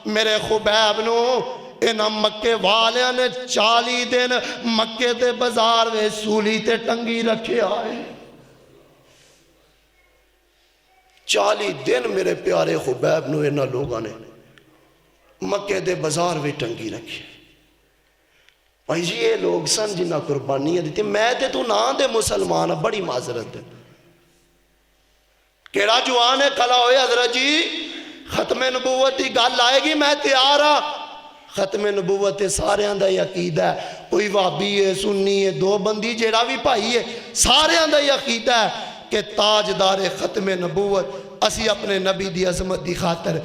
میرے خبیب نو انہاں مکے والیاں نے 40 دن مکے تے بازار وے سولی تے ٹنگی رکھیا ہے 40 دن میرے پیارے خبیب نو انہاں لوگاں نے مکے دے بازار وے ٹنگی رکھی بھائی جی یہ لوگ سن جنہ قربانیاں دیتی میں تے تو نہ دے مسلمان بڑی معذرت ہے کیڑا جوان ہے کھلا ہوئے حضرت جی ختم نبوت دی گل آئے گی میں تیار ہاں ختم نبوت سارے اندہ یہ عقیدہ ہے کوئی وابی ہے سنی ہے دو بندی جیڑا بھی بھائی ہے سارے اندہ یہ عقیدہ ہے کہ تاجدار ختم نبوت اسی اپنے نبی دی عظمت دی خاطر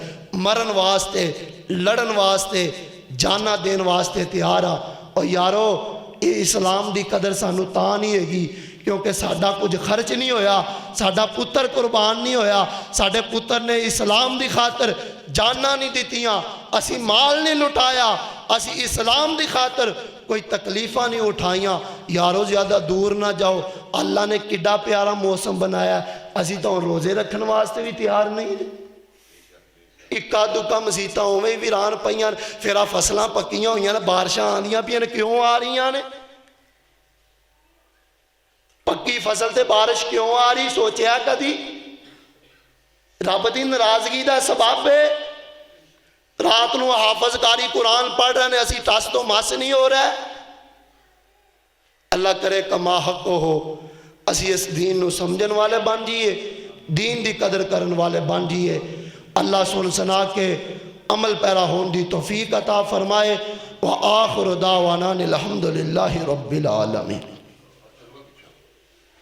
مرن واسطے لڑن واسطے جانا دین واسطے تیار ہاں اور یارو یہ اسلام دی قدر سانو تاں نہیں ہے گی کیونکہ ساڈا کچھ خرچ نہیں ہویا ساڈا پتر قربان نہیں ہویا ساڈے پتر نے اسلام دی خاطر جانا نہیں دیتیاں اسی مال نہیں لٹایا اسی اسلام دی خاطر کوئی تکلیفہ نہیں اٹھائیاں یارو زیادہ دور نہ جاؤ اللہ نے کڈا پیارا موسم بنایا اسی تو روزے رکھن واسطے بھی تیار نہیں اکا دکا مسیطہ ہوئے ویران پئیاں پھر فصلاں پکیاں ہوئیاں بارشاں آندیاں پیاں کیوں آ رہیاں نے پکی فصل تے بارش کیوں آ رہی سوچیا کدی رب دی ناراضگی دا سبب ہے رات نو حافظ کاری قرآن پڑھ رہے ہیں اسی ٹس تو مس نہیں ہو رہا ہے اللہ کرے کما حق ہو اسی اس دین نو سمجھن والے بن جیے دین دی قدر کرن والے بن جیے اللہ سن سنا کے عمل پیرا ہون دی توفیق عطا فرمائے وآخر دعوانا الحمدللہ رب العالمین